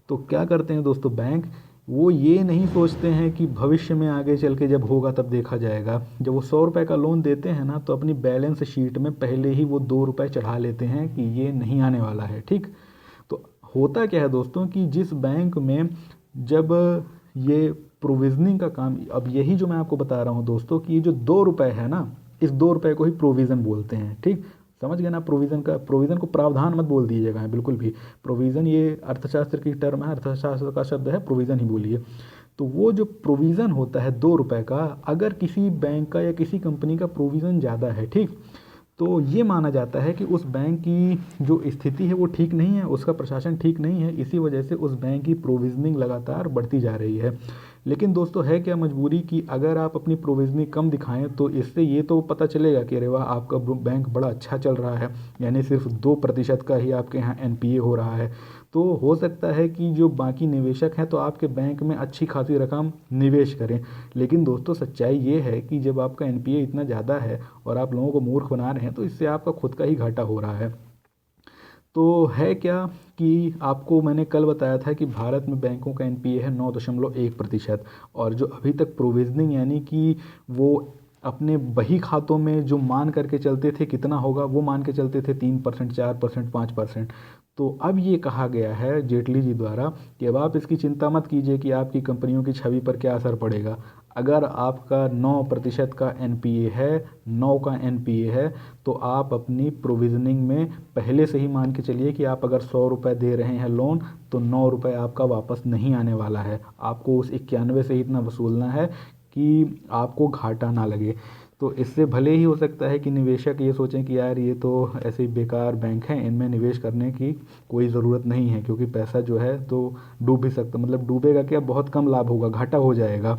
तो क्या करते हैं दोस्तों बैंक, वो ये नहीं सोचते हैं कि भविष्य में आगे चल के जब होगा तब देखा जाएगा। जब वो 100 रुपये का लोन देते हैं ना, तो अपनी बैलेंस शीट में पहले ही वो 2 रुपये चढ़ा लेते हैं कि ये नहीं आने वाला है। ठीक, तो होता क्या है दोस्तों कि जिस बैंक में जब ये प्रोविजनिंग का काम, अब यही जो मैं आपको बता रहा हूँ दोस्तों कि ये जो 2 रुपये है ना, इस 2 रुपये को ही प्रोविज़न बोलते हैं। ठीक, समझ गए ना, प्रोविज़न का, प्रोविज़न को प्रावधान मत बोल दीजिएगा बिल्कुल भी। प्रोविज़न ये अर्थशास्त्र की टर्म है, अर्थशास्त्र का शब्द है, प्रोविज़न ही बोलिए। तो वो जो प्रोविज़न होता है 2 रुपये का, अगर किसी बैंक का या किसी कंपनी का प्रोविज़न ज़्यादा है, ठीक, तो ये माना जाता है कि उस बैंक की जो स्थिति है वो ठीक नहीं है, उसका प्रशासन ठीक नहीं है, इसी वजह से उस बैंक की प्रोविज़निंग लगातार बढ़ती जा रही है। लेकिन दोस्तों, है क्या मजबूरी कि अगर आप अपनी प्रोविज़निंग कम दिखाएं तो इससे ये तो पता चलेगा कि अरे वाह आपका बैंक बड़ा अच्छा चल रहा है, यानी सिर्फ 2% का ही आपके यहाँ एनपीए हो रहा है। तो हो सकता है कि जो बाकी निवेशक हैं तो आपके बैंक में अच्छी खासी रकम निवेश करें। लेकिन दोस्तों, सच्चाई ये है कि जब आपका एनपीए इतना ज़्यादा है और आप लोगों को मूर्ख बना रहे हैं, तो इससे आपका खुद का ही घाटा हो रहा है। तो है क्या कि आपको मैंने कल बताया था कि भारत में बैंकों का एनपीए है 9.1%, और जो अभी तक प्रोविजनिंग यानी कि वो अपने बही खातों में जो मान करके चलते थे कितना होगा, वो मान के चलते थे 3%, 4%, 5%। तो अब ये कहा गया है जेटली जी द्वारा कि अब आप इसकी चिंता मत कीजिए कि आपकी कंपनियों की छवि पर क्या असर पड़ेगा। अगर आपका 9% का एनपीए है, 9 का एनपीए है, तो आप अपनी प्रोविजनिंग में पहले से ही मान के चलिए कि आप अगर 100 रुपये दे रहे हैं लोन, तो 9 रुपये आपका वापस नहीं आने वाला है। आपको उस 91 से ही इतना वसूलना है कि आपको घाटा ना लगे। तो इससे भले ही हो सकता है कि निवेशक ये सोचें कि यार ये तो ऐसे ही बेकार बैंक हैं, इनमें निवेश करने की कोई ज़रूरत नहीं है, क्योंकि पैसा जो है तो डूब भी सकता, मतलब डूबेगा क्या, बहुत कम लाभ होगा, घाटा हो जाएगा।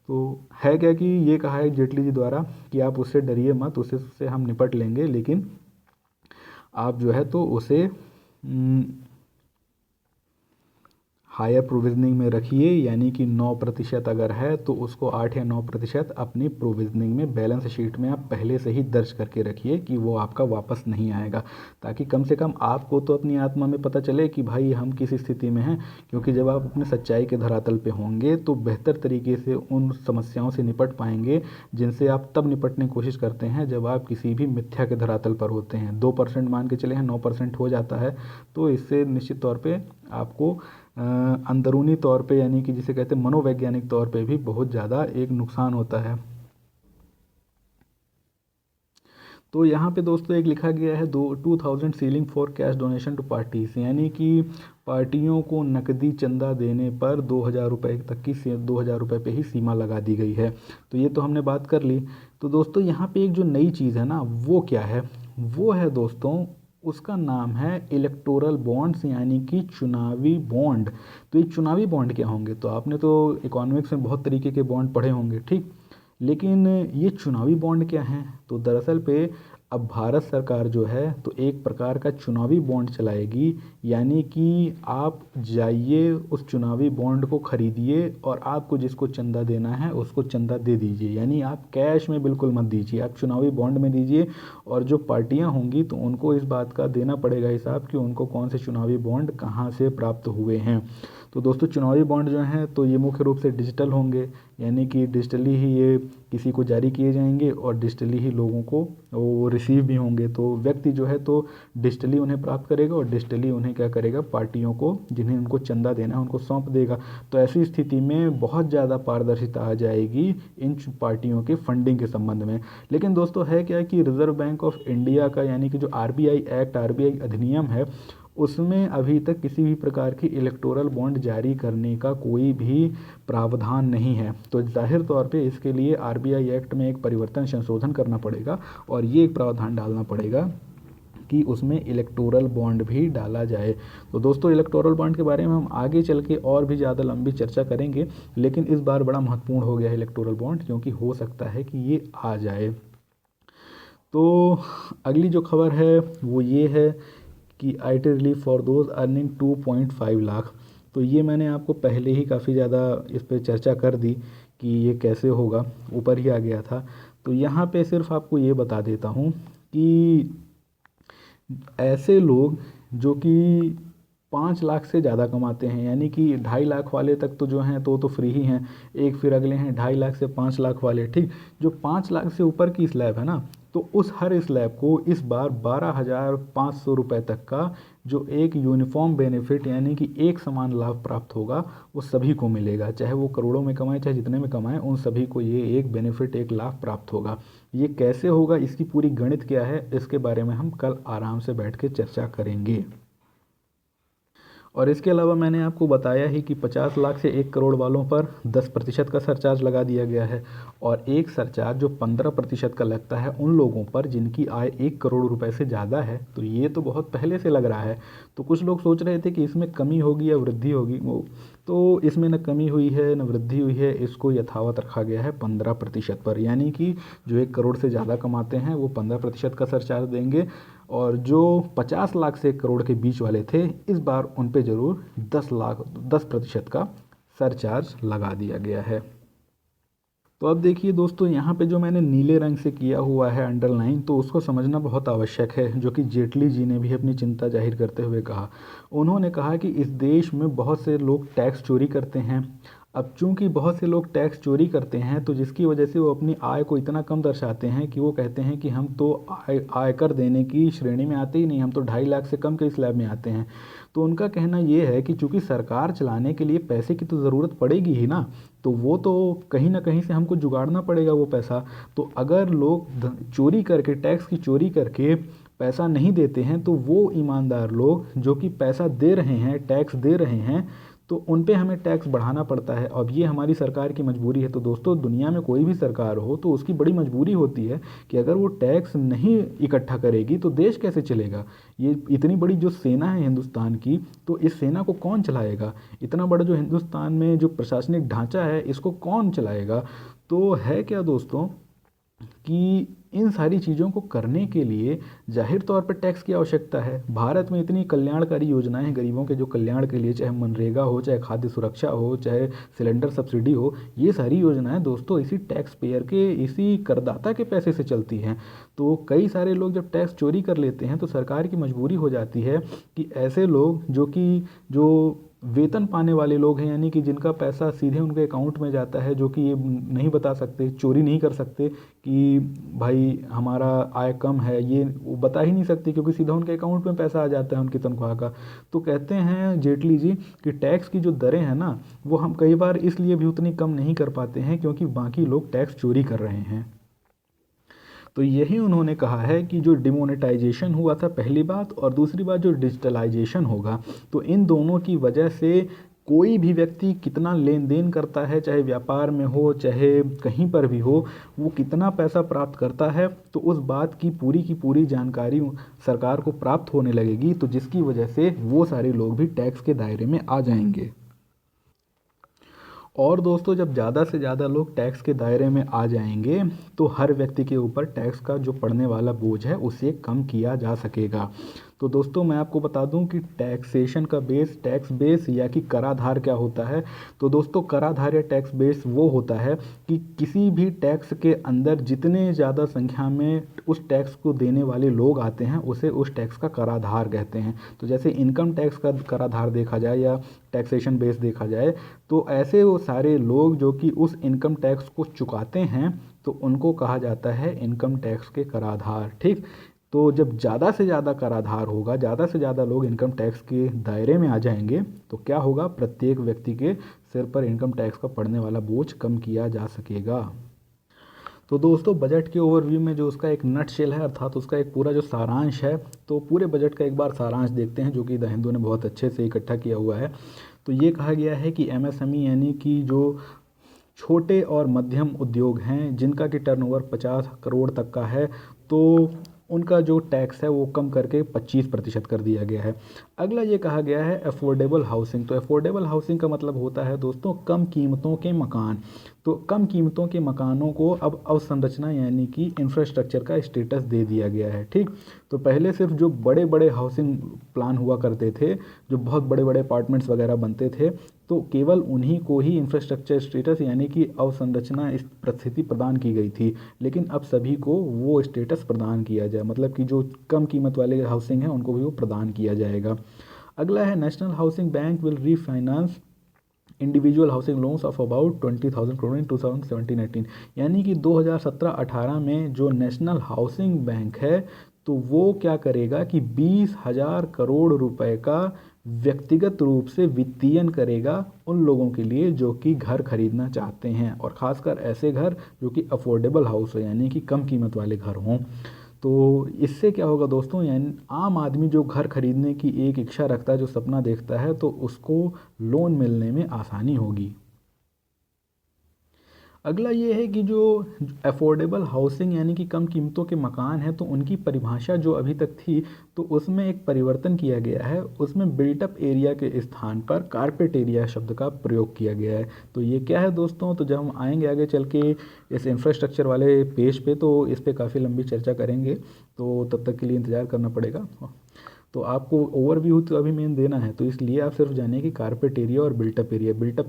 तो है क्या कि ये कहा है जेटली जी द्वारा कि आप उससे डरिए मत, उससे हम निपट लेंगे, लेकिन आप जो है तो उसे हायर प्रोविजनिंग में रखिए, यानी कि 9% अगर है तो उसको 8 या 9% अपनी प्रोविजनिंग में बैलेंस शीट में आप पहले से ही दर्ज करके रखिए कि वो आपका वापस नहीं आएगा, ताकि कम से कम आपको तो अपनी आत्मा में पता चले कि भाई हम किस स्थिति में हैं। क्योंकि जब आप अपने सच्चाई के धरातल पे होंगे तो बेहतर तरीके से उन समस्याओं से निपट पाएंगे जिनसे आप तब निपटने की कोशिश करते हैं जब आप किसी भी मिथ्या के धरातल पर होते हैं। 2% मान के चले हैं, 9% हो जाता है, तो इससे निश्चित तौर पे आपको अंदरूनी तौर पे, यानी कि जिसे कहते हैं मनोवैज्ञानिक तौर पे भी बहुत ज़्यादा एक नुकसान होता है। तो यहाँ पे दोस्तों एक लिखा गया है 2000 ceiling for cash donation to parties, यानी कि पार्टियों को नकदी चंदा देने पर 2000 रुपये तक की 2000 रुपये पे ही सीमा लगा दी गई है। तो ये तो हमने बात कर ली। तो दोस्तों यहाँ पे एक जो नई चीज़ है ना, वो क्या है, वो है दोस्तों, उसका नाम है इलेक्टोरल बॉन्ड्स, यानी कि चुनावी बॉन्ड। तो ये चुनावी बॉन्ड क्या होंगे, तो आपने तो इकोनॉमिक्स में बहुत तरीके के बॉन्ड पढ़े होंगे, ठीक। लेकिन ये चुनावी बॉन्ड क्या हैं, तो दरअसल पे अब भारत सरकार जो है तो एक प्रकार का चुनावी बॉन्ड चलाएगी, यानी कि आप जाइए उस चुनावी बॉन्ड को खरीदिए और आपको जिसको चंदा देना है उसको चंदा दे दीजिए, यानी आप कैश में बिल्कुल मत दीजिए, आप चुनावी बॉन्ड में दीजिए। और जो पार्टियां होंगी तो उनको इस बात का देना पड़ेगा हिसाब कि उनको कौन से चुनावी बॉन्ड कहाँ से प्राप्त हुए हैं। तो दोस्तों चुनावी बॉन्ड जो हैं तो ये मुख्य रूप से डिजिटल होंगे, यानी कि डिजिटली ही ये किसी को जारी किए जाएंगे और डिजिटली ही लोगों को वो रिसीव भी होंगे। तो व्यक्ति जो है तो डिजिटली उन्हें प्राप्त करेगा और डिजिटली उन्हें क्या करेगा, पार्टियों को जिन्हें उनको चंदा देना है उनको सौंप देगा। तो ऐसी स्थिति में बहुत ज़्यादा पारदर्शिता आ जाएगी इन पार्टियों के फंडिंग के संबंध में। लेकिन दोस्तों है क्या कि रिजर्व बैंक ऑफ इंडिया का, यानी कि जो आरबीआई एक्ट, आरबीआई अधिनियम है, उसमें अभी तक किसी भी प्रकार की इलेक्टोरल बॉन्ड जारी करने का कोई भी प्रावधान नहीं है। तो जाहिर तौर पे इसके लिए आरबीआई एक्ट में एक परिवर्तन, संशोधन करना पड़ेगा और ये एक प्रावधान डालना पड़ेगा कि उसमें इलेक्टोरल बॉन्ड भी डाला जाए। तो दोस्तों इलेक्टोरल बॉन्ड के बारे में हम आगे चल के और भी ज़्यादा लंबी चर्चा करेंगे, लेकिन इस बार बड़ा महत्वपूर्ण हो गया है इलेक्टोरल बॉन्ड, क्योंकि हो सकता है कि ये आ जाए। तो अगली जो खबर है वो ये है कि IT relief for those earning 2.5 lakh. तो ये मैंने आपको पहले ही काफ़ी ज़्यादा इस पर चर्चा कर दी कि ये कैसे होगा, ऊपर ही आ गया था। तो यहाँ पे सिर्फ आपको ये बता देता हूँ कि ऐसे लोग जो कि 5 लाख से ज़्यादा कमाते हैं, यानी कि 2.5 लाख वाले तक तो जो हैं तो फ्री ही हैं, एक फिर अगले हैं 2.5 लाख से 5 लाख वाले, ठीक। जो 5 लाख से ऊपर की स्लैब है ना, तो उस हर स्लैब को इस बार 12,500 रुपये तक का जो एक यूनिफॉर्म बेनिफिट, यानी कि एक समान लाभ प्राप्त होगा, वो सभी को मिलेगा, चाहे वो करोड़ों में कमाए चाहे जितने में कमाए, उन सभी को ये एक बेनिफिट, एक लाभ प्राप्त होगा। ये कैसे होगा, इसकी पूरी गणित क्या है, इसके बारे में हम कल आराम से बैठ के चर्चा करेंगे। और इसके अलावा मैंने आपको बताया ही कि 50 लाख से 1 करोड़ वालों पर 10% का सरचार्ज लगा दिया गया है, और एक सरचार्ज जो 15% का लगता है उन लोगों पर जिनकी आय 1 करोड़ रुपए से ज़्यादा है। तो ये तो बहुत पहले से लग रहा है। तो कुछ लोग सोच रहे थे कि इसमें कमी होगी या वृद्धि होगी, वो तो इसमें न कमी हुई है न वृद्धि हुई है, इसको यथावत रखा गया है 15% पर, यानी कि जो 1 करोड़ से ज़्यादा कमाते हैं वो 15% का सरचार्ज देंगे, और जो 50 लाख से 1 करोड़ के बीच वाले थे इस बार उन पे ज़रूर 10% का सरचार्ज लगा दिया गया है। तो अब देखिए दोस्तों, यहाँ पे जो मैंने नीले रंग से किया हुआ है अंडरलाइन, तो उसको समझना बहुत आवश्यक है, जो कि जेटली जी ने भी अपनी चिंता जाहिर करते हुए कहा। उन्होंने कहा कि इस देश में बहुत से लोग टैक्स चोरी करते हैं, अब चूंकि बहुत से लोग टैक्स चोरी करते हैं, तो जिसकी वजह से वो अपनी आय को इतना कम दर्शाते हैं कि वो कहते हैं कि हम तो आयकर देने की श्रेणी में आते ही नहीं, हम तो 2.5 लाख से कम के स्लैब में आते हैं। तो उनका कहना ये है कि चूंकि सरकार चलाने के लिए पैसे की तो ज़रूरत पड़ेगी ही ना, तो वो तो कहीं ना कहीं से हमको जुगाड़ना पड़ेगा वो पैसा। तो अगर लोग चोरी करके, टैक्स की चोरी करके पैसा नहीं देते हैं, तो वो ईमानदार लोग जो कि पैसा दे रहे हैं, टैक्स दे रहे हैं, तो उन पे हमें टैक्स बढ़ाना पड़ता है। अब ये हमारी सरकार की मजबूरी है। तो दोस्तों, दुनिया में कोई भी सरकार हो तो उसकी बड़ी मजबूरी होती है कि अगर वो टैक्स नहीं इकट्ठा करेगी तो देश कैसे चलेगा। ये इतनी बड़ी जो सेना है हिंदुस्तान की, तो इस सेना को कौन चलाएगा? इतना बड़ा जो हिंदुस्तान में जो प्रशासनिक ढांचा है, इसको कौन चलाएगा? तो है क्या दोस्तों कि इन सारी चीज़ों को करने के लिए जाहिर तौर पर टैक्स की आवश्यकता है। भारत में इतनी कल्याणकारी योजनाएं हैं गरीबों के जो कल्याण के लिए, चाहे मनरेगा हो, चाहे खाद्य सुरक्षा हो, चाहे सिलेंडर सब्सिडी हो, ये सारी योजनाएं दोस्तों इसी टैक्स पेयर के, इसी करदाता के पैसे से चलती हैं। तो कई सारे लोग जब टैक्स चोरी कर लेते हैं तो सरकार की मजबूरी हो जाती है कि ऐसे लोग जो वेतन पाने वाले लोग हैं, यानी कि जिनका पैसा सीधे उनके अकाउंट में जाता है, जो कि ये नहीं बता सकते, चोरी नहीं कर सकते कि भाई हमारा आय कम है, ये वो बता ही नहीं सकते क्योंकि सीधा उनके अकाउंट में पैसा आ जाता है उनकी तनख्वाह का। तो कहते हैं जेटली जी कि टैक्स की जो दरें हैं ना, वो हम कई बार इसलिए भी उतनी कम नहीं कर पाते हैं क्योंकि बाकी लोग टैक्स चोरी कर रहे हैं। तो यही उन्होंने कहा है कि जो डिमोनेटाइजेशन हुआ था, पहली बात, और दूसरी बात जो डिजिटलाइजेशन होगा, तो इन दोनों की वजह से कोई भी व्यक्ति कितना लेन देन करता है, चाहे व्यापार में हो चाहे कहीं पर भी हो, वो कितना पैसा प्राप्त करता है, तो उस बात की पूरी जानकारी सरकार को प्राप्त होने लगेगी। तो जिसकी वजह से वो सारे लोग भी टैक्स के दायरे में आ जाएंगे। और दोस्तों, जब ज़्यादा से ज़्यादा लोग टैक्स के दायरे में आ जाएंगे तो हर व्यक्ति के ऊपर टैक्स का जो पड़ने वाला बोझ है उसे कम किया जा सकेगा। तो दोस्तों, मैं आपको बता दूं कि टैक्सेशन का बेस, टैक्स बेस या कि कराधार क्या होता है। तो दोस्तों, कराधार या टैक्स बेस वो होता है कि किसी भी टैक्स के अंदर जितने ज़्यादा संख्या में उस टैक्स को देने वाले लोग आते हैं उसे उस टैक्स का कराधार कहते हैं। तो जैसे इनकम टैक्स का कराधार देखा जाए या टैक्सेशन बेस देखा जाए, तो ऐसे वो सारे लोग जो कि उस इनकम टैक्स को चुकाते हैं तो उनको कहा जाता है इनकम टैक्स के कराधार। ठीक। तो जब ज़्यादा से ज़्यादा कराधार होगा, ज़्यादा से ज़्यादा लोग इनकम टैक्स के दायरे में आ जाएंगे, तो क्या होगा, प्रत्येक व्यक्ति के सिर पर इनकम टैक्स का पड़ने वाला बोझ कम किया जा सकेगा। तो दोस्तों, बजट के ओवरव्यू में जो उसका एक नट शेल है, अर्थात उसका एक पूरा जो सारांश है, तो पूरे बजट का एक बार सारांश देखते हैं जो कि द हिंदू ने बहुत अच्छे से इकट्ठा किया हुआ है। तो ये कहा गया है कि एमएसएमई यानी कि जो छोटे और मध्यम उद्योग हैं जिनका कि टर्नओवर 50 करोड़ तक का है, तो उनका जो टैक्स है वो कम करके 25% कर दिया गया है। अगला ये कहा गया है अफोर्डेबल हाउसिंग। तो अफोर्डेबल हाउसिंग का मतलब होता है दोस्तों कम कीमतों के मकान। तो कम कीमतों के मकानों को अब अवसंरचना यानी कि इंफ्रास्ट्रक्चर का स्टेटस दे दिया गया है। ठीक। तो पहले सिर्फ जो बड़े बड़े हाउसिंग प्लान हुआ करते थे, जो बहुत बड़े बड़े अपार्टमेंट्स वगैरह बनते थे, तो केवल उन्हीं को ही इंफ्रास्ट्रक्चर स्टेटस यानी कि अवसंरचना स्थिति प्रदान की गई थी। लेकिन अब सभी को वो स्टेटस प्रदान किया जाए, मतलब कि जो कम कीमत वाले हाउसिंग हैं उनको भी वो प्रदान किया जाएगा। अगला है National Housing Bank will refinance individual housing loans of about 20,000 crore in 2017-18, यानी कि 2017-18 में जो नेशनल हाउसिंग बैंक है तो वो क्या करेगा कि 20,000 करोड़ रुपए का व्यक्तिगत रूप से वित्तीयन करेगा उन लोगों के लिए जो कि घर खरीदना चाहते हैं, और ख़ासकर ऐसे घर जो कि अफोर्डेबल हाउस हो यानी कि कम कीमत वाले घर हों। तो इससे क्या होगा दोस्तों, यानी आम आदमी जो घर खरीदने की एक इच्छा रखता है, जो सपना देखता है, तो उसको लोन मिलने में आसानी होगी। अगला ये है कि जो अफोर्डेबल हाउसिंग यानी कि कम कीमतों के मकान हैं, तो उनकी परिभाषा जो अभी तक थी तो उसमें एक परिवर्तन किया गया है। उसमें बिल्टअप एरिया के स्थान पर कारपेट एरिया शब्द का प्रयोग किया गया है। तो ये क्या है दोस्तों, तो जब हम आएंगे आगे चल के इस इंफ्रास्ट्रक्चर वाले पेज पे तो इस पर काफ़ी लंबी चर्चा करेंगे, तो तब तक के लिए इंतज़ार करना पड़ेगा। तो आपको ओवरव्यू तो अभी मेन देना है, तो इसलिए आप सिर्फ जानिए कि कारपेट एरिया और बिल्टअप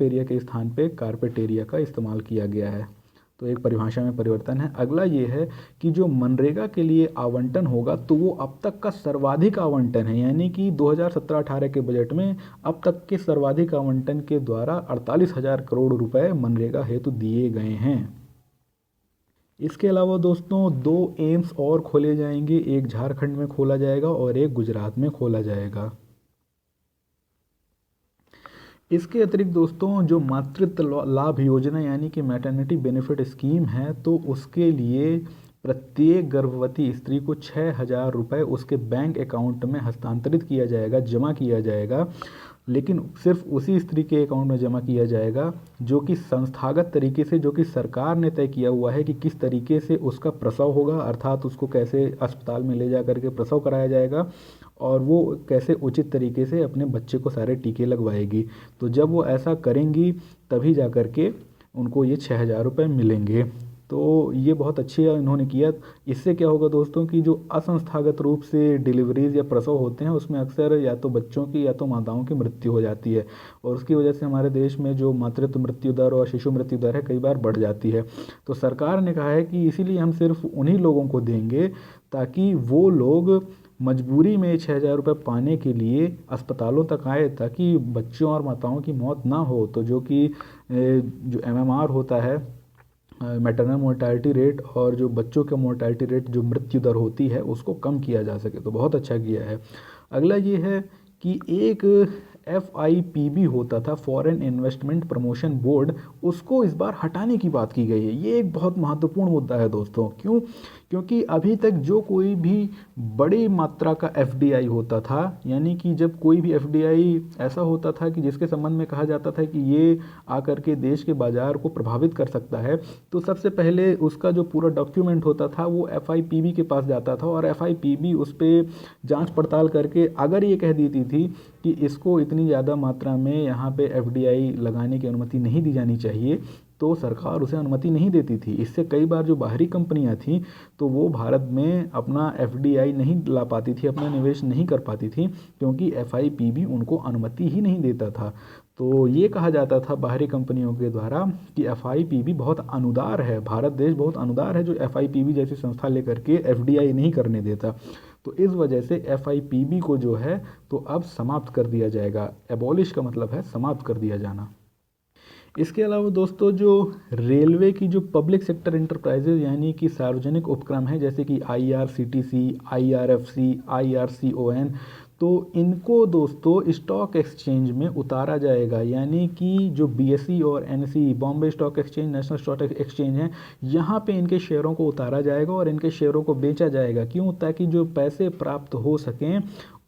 एरिया के स्थान पे कारपेट एरिया का इस्तेमाल किया गया है। तो एक परिभाषा में परिवर्तन है। अगला ये है कि जो मनरेगा के लिए आवंटन होगा तो वो अब तक का सर्वाधिक आवंटन है, यानी कि 2017-18 के बजट में अब तक के सर्वाधिक आवंटन के द्वारा 48,000 करोड़ रुपए मनरेगा हेतु दिए गए हैं। इसके अलावा दोस्तों 2 एम्स और खोले जाएंगे, एक झारखंड में खोला जाएगा और एक गुजरात में खोला जाएगा। इसके अतिरिक्त दोस्तों जो मातृत्व लाभ योजना यानी कि मैटरनिटी बेनिफिट स्कीम है, तो उसके लिए प्रत्येक गर्भवती स्त्री को 6,000 रुपये उसके बैंक अकाउंट में हस्तांतरित किया जाएगा, जमा किया जाएगा। लेकिन सिर्फ उसी स्त्री के अकाउंट में जमा किया जाएगा जो कि संस्थागत तरीके से, जो कि सरकार ने तय किया हुआ है कि किस तरीके से उसका प्रसव होगा, अर्थात उसको कैसे अस्पताल में ले जा करके प्रसव कराया जाएगा और वो कैसे उचित तरीके से अपने बच्चे को सारे टीके लगवाएगी। तो जब वो ऐसा करेंगी तभी जा कर के उनको ये 6,000 रुपये मिलेंगे। तो ये बहुत अच्छी इन्होंने किया। इससे क्या होगा दोस्तों कि जो असंस्थागत रूप से डिलीवरीज या प्रसव होते हैं उसमें अक्सर या तो बच्चों की या तो माताओं की मृत्यु हो जाती है और उसकी वजह से हमारे देश में जो मातृत्व मृत्यु दर और शिशु मृत्यु दर है कई बार बढ़ जाती है। तो सरकार ने कहा है कि इसीलिए हम सिर्फ उन्हीं लोगों को देंगे ताकि वो लोग मजबूरी में 6,000 रुपये पाने के लिए अस्पतालों तक आए, ताकि बच्चों और माताओं की मौत ना हो। तो जो कि जो MMR होता है, मैटरनल मोर्टालिटी रेट, और जो बच्चों के मोर्टालिटी रेट, जो मृत्यु दर होती है, उसको कम किया जा सके। तो बहुत अच्छा किया है। अगला ये है कि एक FIPB होता था, फॉरेन इन्वेस्टमेंट प्रमोशन बोर्ड, उसको इस बार हटाने की बात की गई है। ये एक बहुत महत्वपूर्ण मुद्दा है दोस्तों। क्यों? क्योंकि अभी तक जो कोई भी बड़ी मात्रा का FDI होता था, यानी कि जब कोई भी FDI ऐसा होता था कि जिसके संबंध में कहा जाता था कि ये आकर के देश के बाज़ार को प्रभावित कर सकता है, तो सबसे पहले उसका जो पूरा डॉक्यूमेंट होता था वो FIPB के पास जाता था और FIPB उस पर जांच पड़ताल करके अगर ये कह देती थी कि इसको इतनी ज़्यादा मात्रा में यहाँ पे FDI लगाने की अनुमति नहीं दी जानी चाहिए, तो सरकार उसे अनुमति नहीं देती थी। इससे कई बार जो बाहरी कंपनियां थीं तो वो भारत में अपना FDI नहीं ला पाती थी, अपना निवेश नहीं कर पाती थी, क्योंकि FIPB उनको अनुमति ही नहीं देता था। तो ये कहा जाता था बाहरी कंपनियों के द्वारा कि FIPB बहुत अनुदार है, भारत देश बहुत अनुदार है जो FIPB जैसी संस्था लेकर के FDI नहीं करने देता। तो इस वजह से FIPB को जो है तो अब समाप्त कर दिया जाएगा। एबॉलिश का मतलब है समाप्त कर दिया जाना। इसके अलावा दोस्तों जो रेलवे की जो पब्लिक सेक्टर इंटरप्राइजेज यानी कि सार्वजनिक उपक्रम है, जैसे कि IRCTC, IRFC, IRCON, तो इनको दोस्तों स्टॉक एक्सचेंज में उतारा जाएगा। यानी कि जो BSE और NSE, Bombay stock exchange, national stock exchange हैं, यहाँ पे इनके शेयरों को उतारा जाएगा और इनके शेयरों को बेचा जाएगा। क्यों? ताकि जो पैसे प्राप्त हो सकें,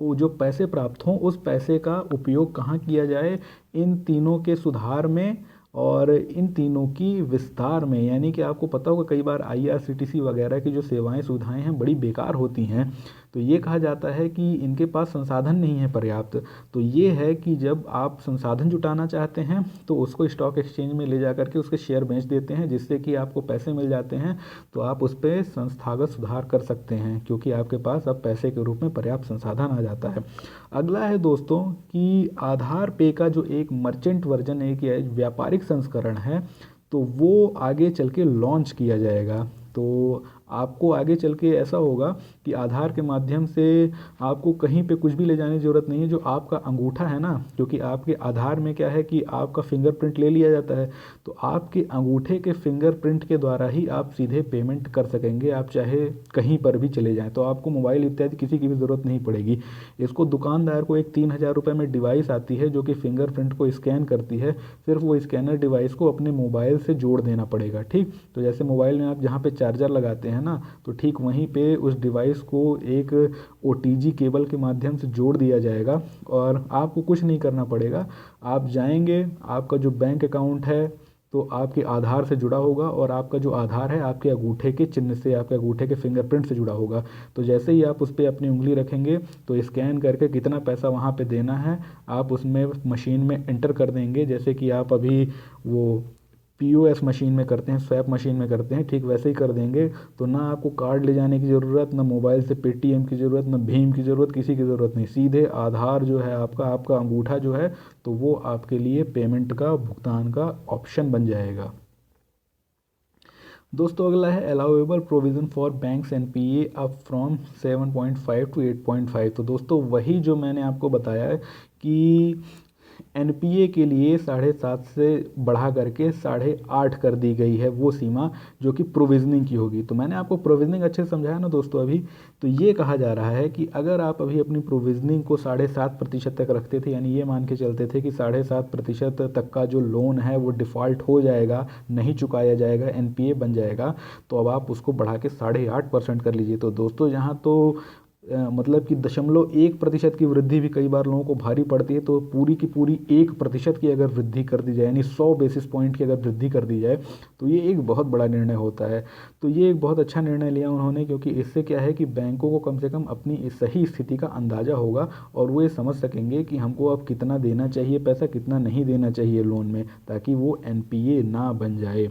वो जो पैसे प्राप्त हों उस पैसे का उपयोग कहाँ किया जाए? इन तीनों के सुधार में और इन तीनों की विस्तार में। यानी कि आपको पता होगा कई बार IRCTC वगैरह की जो सेवाएं सुविधाएं हैं बड़ी बेकार होती हैं, तो ये कहा जाता है कि इनके पास संसाधन नहीं है पर्याप्त। तो ये है कि जब आप संसाधन जुटाना चाहते हैं तो उसको स्टॉक एक्सचेंज में ले जा करके उसके शेयर बेच देते हैं, जिससे कि आपको पैसे मिल जाते हैं, तो आप उस पर संस्थागत सुधार कर सकते हैं क्योंकि आपके पास अब पैसे के रूप में पर्याप्त संसाधन आ जाता है। अगला है दोस्तों कि आधार पे का जो एक मर्चेंट वर्जन है, कि व्यापारिक संस्करण है, तो वो आगे चल के लॉन्च किया जाएगा। तो आपको आगे चल के ऐसा होगा कि आधार के माध्यम से आपको कहीं पे कुछ भी ले जाने की ज़रूरत नहीं है। जो आपका अंगूठा है ना, क्योंकि आपके आधार में क्या है कि आपका फिंगरप्रिंट ले लिया जाता है, तो आपके अंगूठे के फिंगरप्रिंट के द्वारा ही आप सीधे पेमेंट कर सकेंगे, आप चाहे कहीं पर भी चले जाएँ। तो आपको मोबाइल इत्यादि किसी की भी ज़रूरत नहीं पड़ेगी। इसको दुकानदार को एक 3,000 रुपये में डिवाइस आती है जो कि फिंगरप्रिंट को स्कैन करती है, सिर्फ वो स्कैनर डिवाइस को अपने मोबाइल से जोड़ देना पड़ेगा। ठीक, तो जैसे मोबाइल में आप जहाँ पे चार्जर लगाते हैं ना, तो ठीक वहीं पे उस डिवाइस को एक OTG केबल के माध्यम से जोड़ दिया जाएगा और आपको कुछ नहीं करना पड़ेगा। आप जाएंगे, आपका जो बैंक अकाउंट है तो आपके आधार से जुड़ा होगा और आपका जो आधार है आपके अंगूठे के चिन्ह से, आपके अंगूठे के फिंगरप्रिंट से जुड़ा होगा। तो जैसे ही आप उस पर अपनी उंगली रखेंगे तो स्कैन करके कितना पैसा वहाँ पे देना है आप उसमें मशीन में एंटर कर देंगे। जैसे कि आप अभी वो POS मशीन में करते हैं, स्वैप मशीन में करते हैं, ठीक वैसे ही कर देंगे। तो ना आपको कार्ड ले जाने की ज़रूरत, ना मोबाइल से पेटीएम की ज़रूरत, ना भीम की ज़रूरत, किसी की ज़रूरत नहीं। सीधे आधार जो है आपका अंगूठा जो है तो वो आपके लिए पेमेंट का, भुगतान का ऑप्शन बन जाएगा। दोस्तों अगला है allowable provision for banks NPA up from 7.5 to 8.5। तो दोस्तों वही जो मैंने आपको बताया है कि एनपीए के लिए 7.5 से बढ़ा करके 8.5 कर दी गई है वो सीमा जो कि प्रोविजनिंग की होगी। तो मैंने आपको प्रोविजनिंग अच्छे से समझाया ना दोस्तों अभी। तो ये कहा जा रहा है कि अगर आप अभी अपनी प्रोविजनिंग को 7.5% तक रखते थे, यानी ये मान के चलते थे कि 7.5% तक का जो लोन है वो डिफ़ॉल्ट हो जाएगा, नहीं चुकाया जाएगा, एनपीए बन जाएगा, तो अब आप उसको बढ़ा के 8.5% कर लीजिए। तो दोस्तों यहाँ तो मतलब कि 0.1% की वृद्धि भी कई बार लोगों को भारी पड़ती है। तो पूरी की पूरी 1% की अगर वृद्धि कर दी जाए, यानी 100 बेसिस पॉइंट की अगर वृद्धि कर दी जाए, तो ये एक बहुत बड़ा निर्णय होता है। तो ये एक बहुत अच्छा निर्णय लिया उन्होंने, क्योंकि इससे क्या है कि बैंकों को कम से कम अपनी इस सही स्थिति का अंदाज़ा होगा और वो ये समझ सकेंगे कि हमको अब कितना देना चाहिए पैसा, कितना नहीं देना चाहिए लोन में, ताकि वो एनपीए ना बन जाए।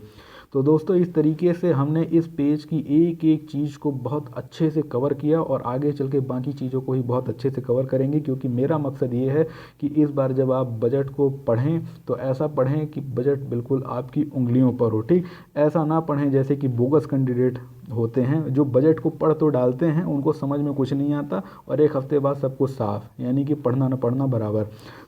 तो दोस्तों इस तरीके से हमने इस पेज की एक एक चीज़ को बहुत अच्छे से कवर किया और आगे चल के बाकी चीज़ों को ही बहुत अच्छे से कवर करेंगे, क्योंकि मेरा मकसद ये है कि इस बार जब आप बजट को पढ़ें तो ऐसा पढ़ें कि बजट बिल्कुल आपकी उंगलियों पर हो। ठीक, ऐसा ना पढ़ें जैसे कि बोगस कैंडिडेट होते हैं जो बजट को पढ़ तो डालते हैं, उनको समझ में कुछ नहीं आता और एक हफ्ते बाद सब कुछ साफ, यानी कि पढ़ना ना पढ़ना बराबर।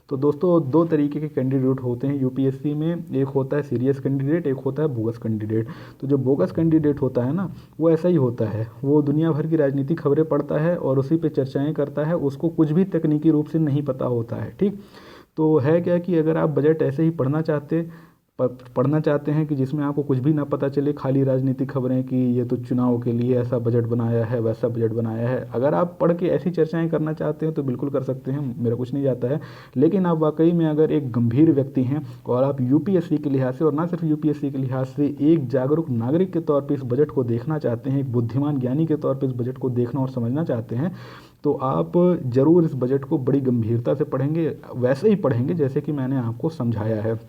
तो दोस्तों दो तरीके के कैंडिडेट होते हैं यूपीएससी में, एक होता है सीरियस कैंडिडेट, एक होता है बोगस कैंडिडेट। तो जो बोगस कैंडिडेट होता है ना, वो ऐसा ही होता है, वो दुनिया भर की राजनीतिक खबरें पढ़ता है और उसी पे चर्चाएं करता है, उसको कुछ भी तकनीकी रूप से नहीं पता होता है। ठीक, तो है क्या कि अगर आप बजट ऐसे ही पढ़ना चाहते हैं कि जिसमें आपको कुछ भी ना पता चले, खाली राजनीतिक खबरें कि ये तो चुनाव के लिए ऐसा बजट बनाया है, वैसा बजट बनाया है, अगर आप पढ़ के ऐसी चर्चाएं करना चाहते हैं तो बिल्कुल कर सकते हैं, मेरा कुछ नहीं जाता है। लेकिन आप वाकई में अगर एक गंभीर व्यक्ति हैं और आप यूपीएससी के लिहाज से, और ना सिर्फ यूपीएससी के लिहाज से, एक जागरूक नागरिक के तौर पर इस बजट को देखना चाहते हैं, एक बुद्धिमान ज्ञानी के तौर पर इस बजट को देखना और समझना चाहते हैं, तो आप ज़रूर इस बजट को बड़ी गंभीरता से पढ़ेंगे, वैसे ही पढ़ेंगे जैसे कि मैंने आपको समझाया है।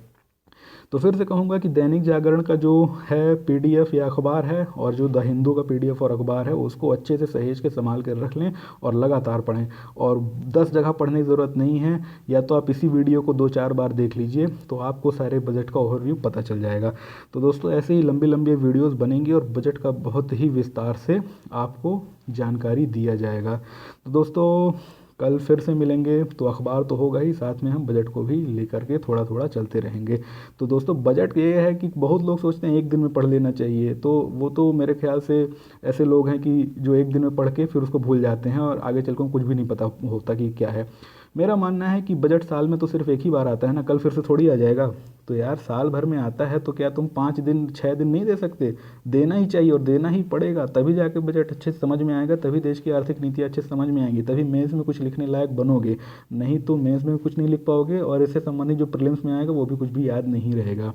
तो फिर से कहूँगा कि दैनिक जागरण का जो है पीडीएफ या अखबार है, और जो द हिंदू का पीडीएफ और अखबार है, उसको अच्छे से सहेज के संभाल कर रख लें और लगातार पढ़ें। और 10 जगह पढ़ने की ज़रूरत नहीं है, या तो आप इसी वीडियो को 2-4 बार देख लीजिए तो आपको सारे बजट का ओवरव्यू पता चल जाएगा। तो दोस्तों ऐसे ही लंबी लंबी वीडियोज़ बनेंगी और बजट का बहुत ही विस्तार से आपको जानकारी दिया जाएगा। तो दोस्तों कल फिर से मिलेंगे, तो अखबार तो होगा ही, साथ में हम बजट को भी लेकर के थोड़ा थोड़ा चलते रहेंगे। तो दोस्तों बजट ये है कि बहुत लोग सोचते हैं एक दिन में पढ़ लेना चाहिए, तो वो तो मेरे ख्याल से ऐसे लोग हैं कि जो एक दिन में पढ़ के फिर उसको भूल जाते हैं और आगे चल कर कुछ भी नहीं पता होता कि क्या है। मेरा मानना है कि बजट साल में तो सिर्फ एक ही बार आता है ना, कल फिर से थोड़ी आ जाएगा। तो यार साल भर में आता है तो क्या तुम 5 दिन 6 दिन नहीं दे सकते? देना ही चाहिए और देना ही पड़ेगा, तभी जाके बजट अच्छे से समझ में आएगा, तभी देश की आर्थिक नीति अच्छे से समझ में आएंगी, तभी मेंस में कुछ लिखने लायक बनोगे। नहीं तो मेंस में कुछ नहीं लिख पाओगे और इससे संबंधित जो प्रीलिम्स में आएगा वो भी कुछ भी याद नहीं रहेगा।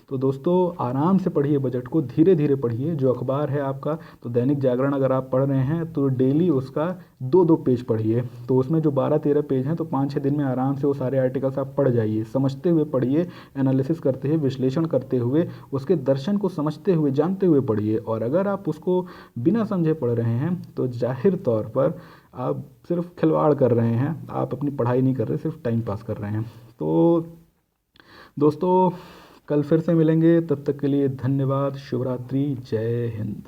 तो दोस्तों आराम से पढ़िए बजट को, धीरे धीरे पढ़िए। जो अखबार है आपका, तो दैनिक जागरण अगर आप पढ़ रहे हैं तो डेली उसका 2-2 पेज पढ़िए। तो उसमें जो 12-13 पेज हैं, तो 5-6 दिन में आराम से वो सारे आर्टिकल्स आप पढ़ जाइए, समझते हुए पढ़िए, एनालिसिस करते हुए, विश्लेषण करते हुए, उसके दर्शन को समझते हुए, जानते हुए पढ़िए। और अगर आप उसको बिना समझे पढ़ रहे हैं तो जाहिर तौर पर आप सिर्फ खिलवाड़ कर रहे हैं, आप अपनी पढ़ाई नहीं कर रहे, सिर्फ टाइम पास कर रहे हैं। तो दोस्तों कल फिर से मिलेंगे, तब तक के लिए धन्यवाद, शुभ रात्रि, जय हिंद।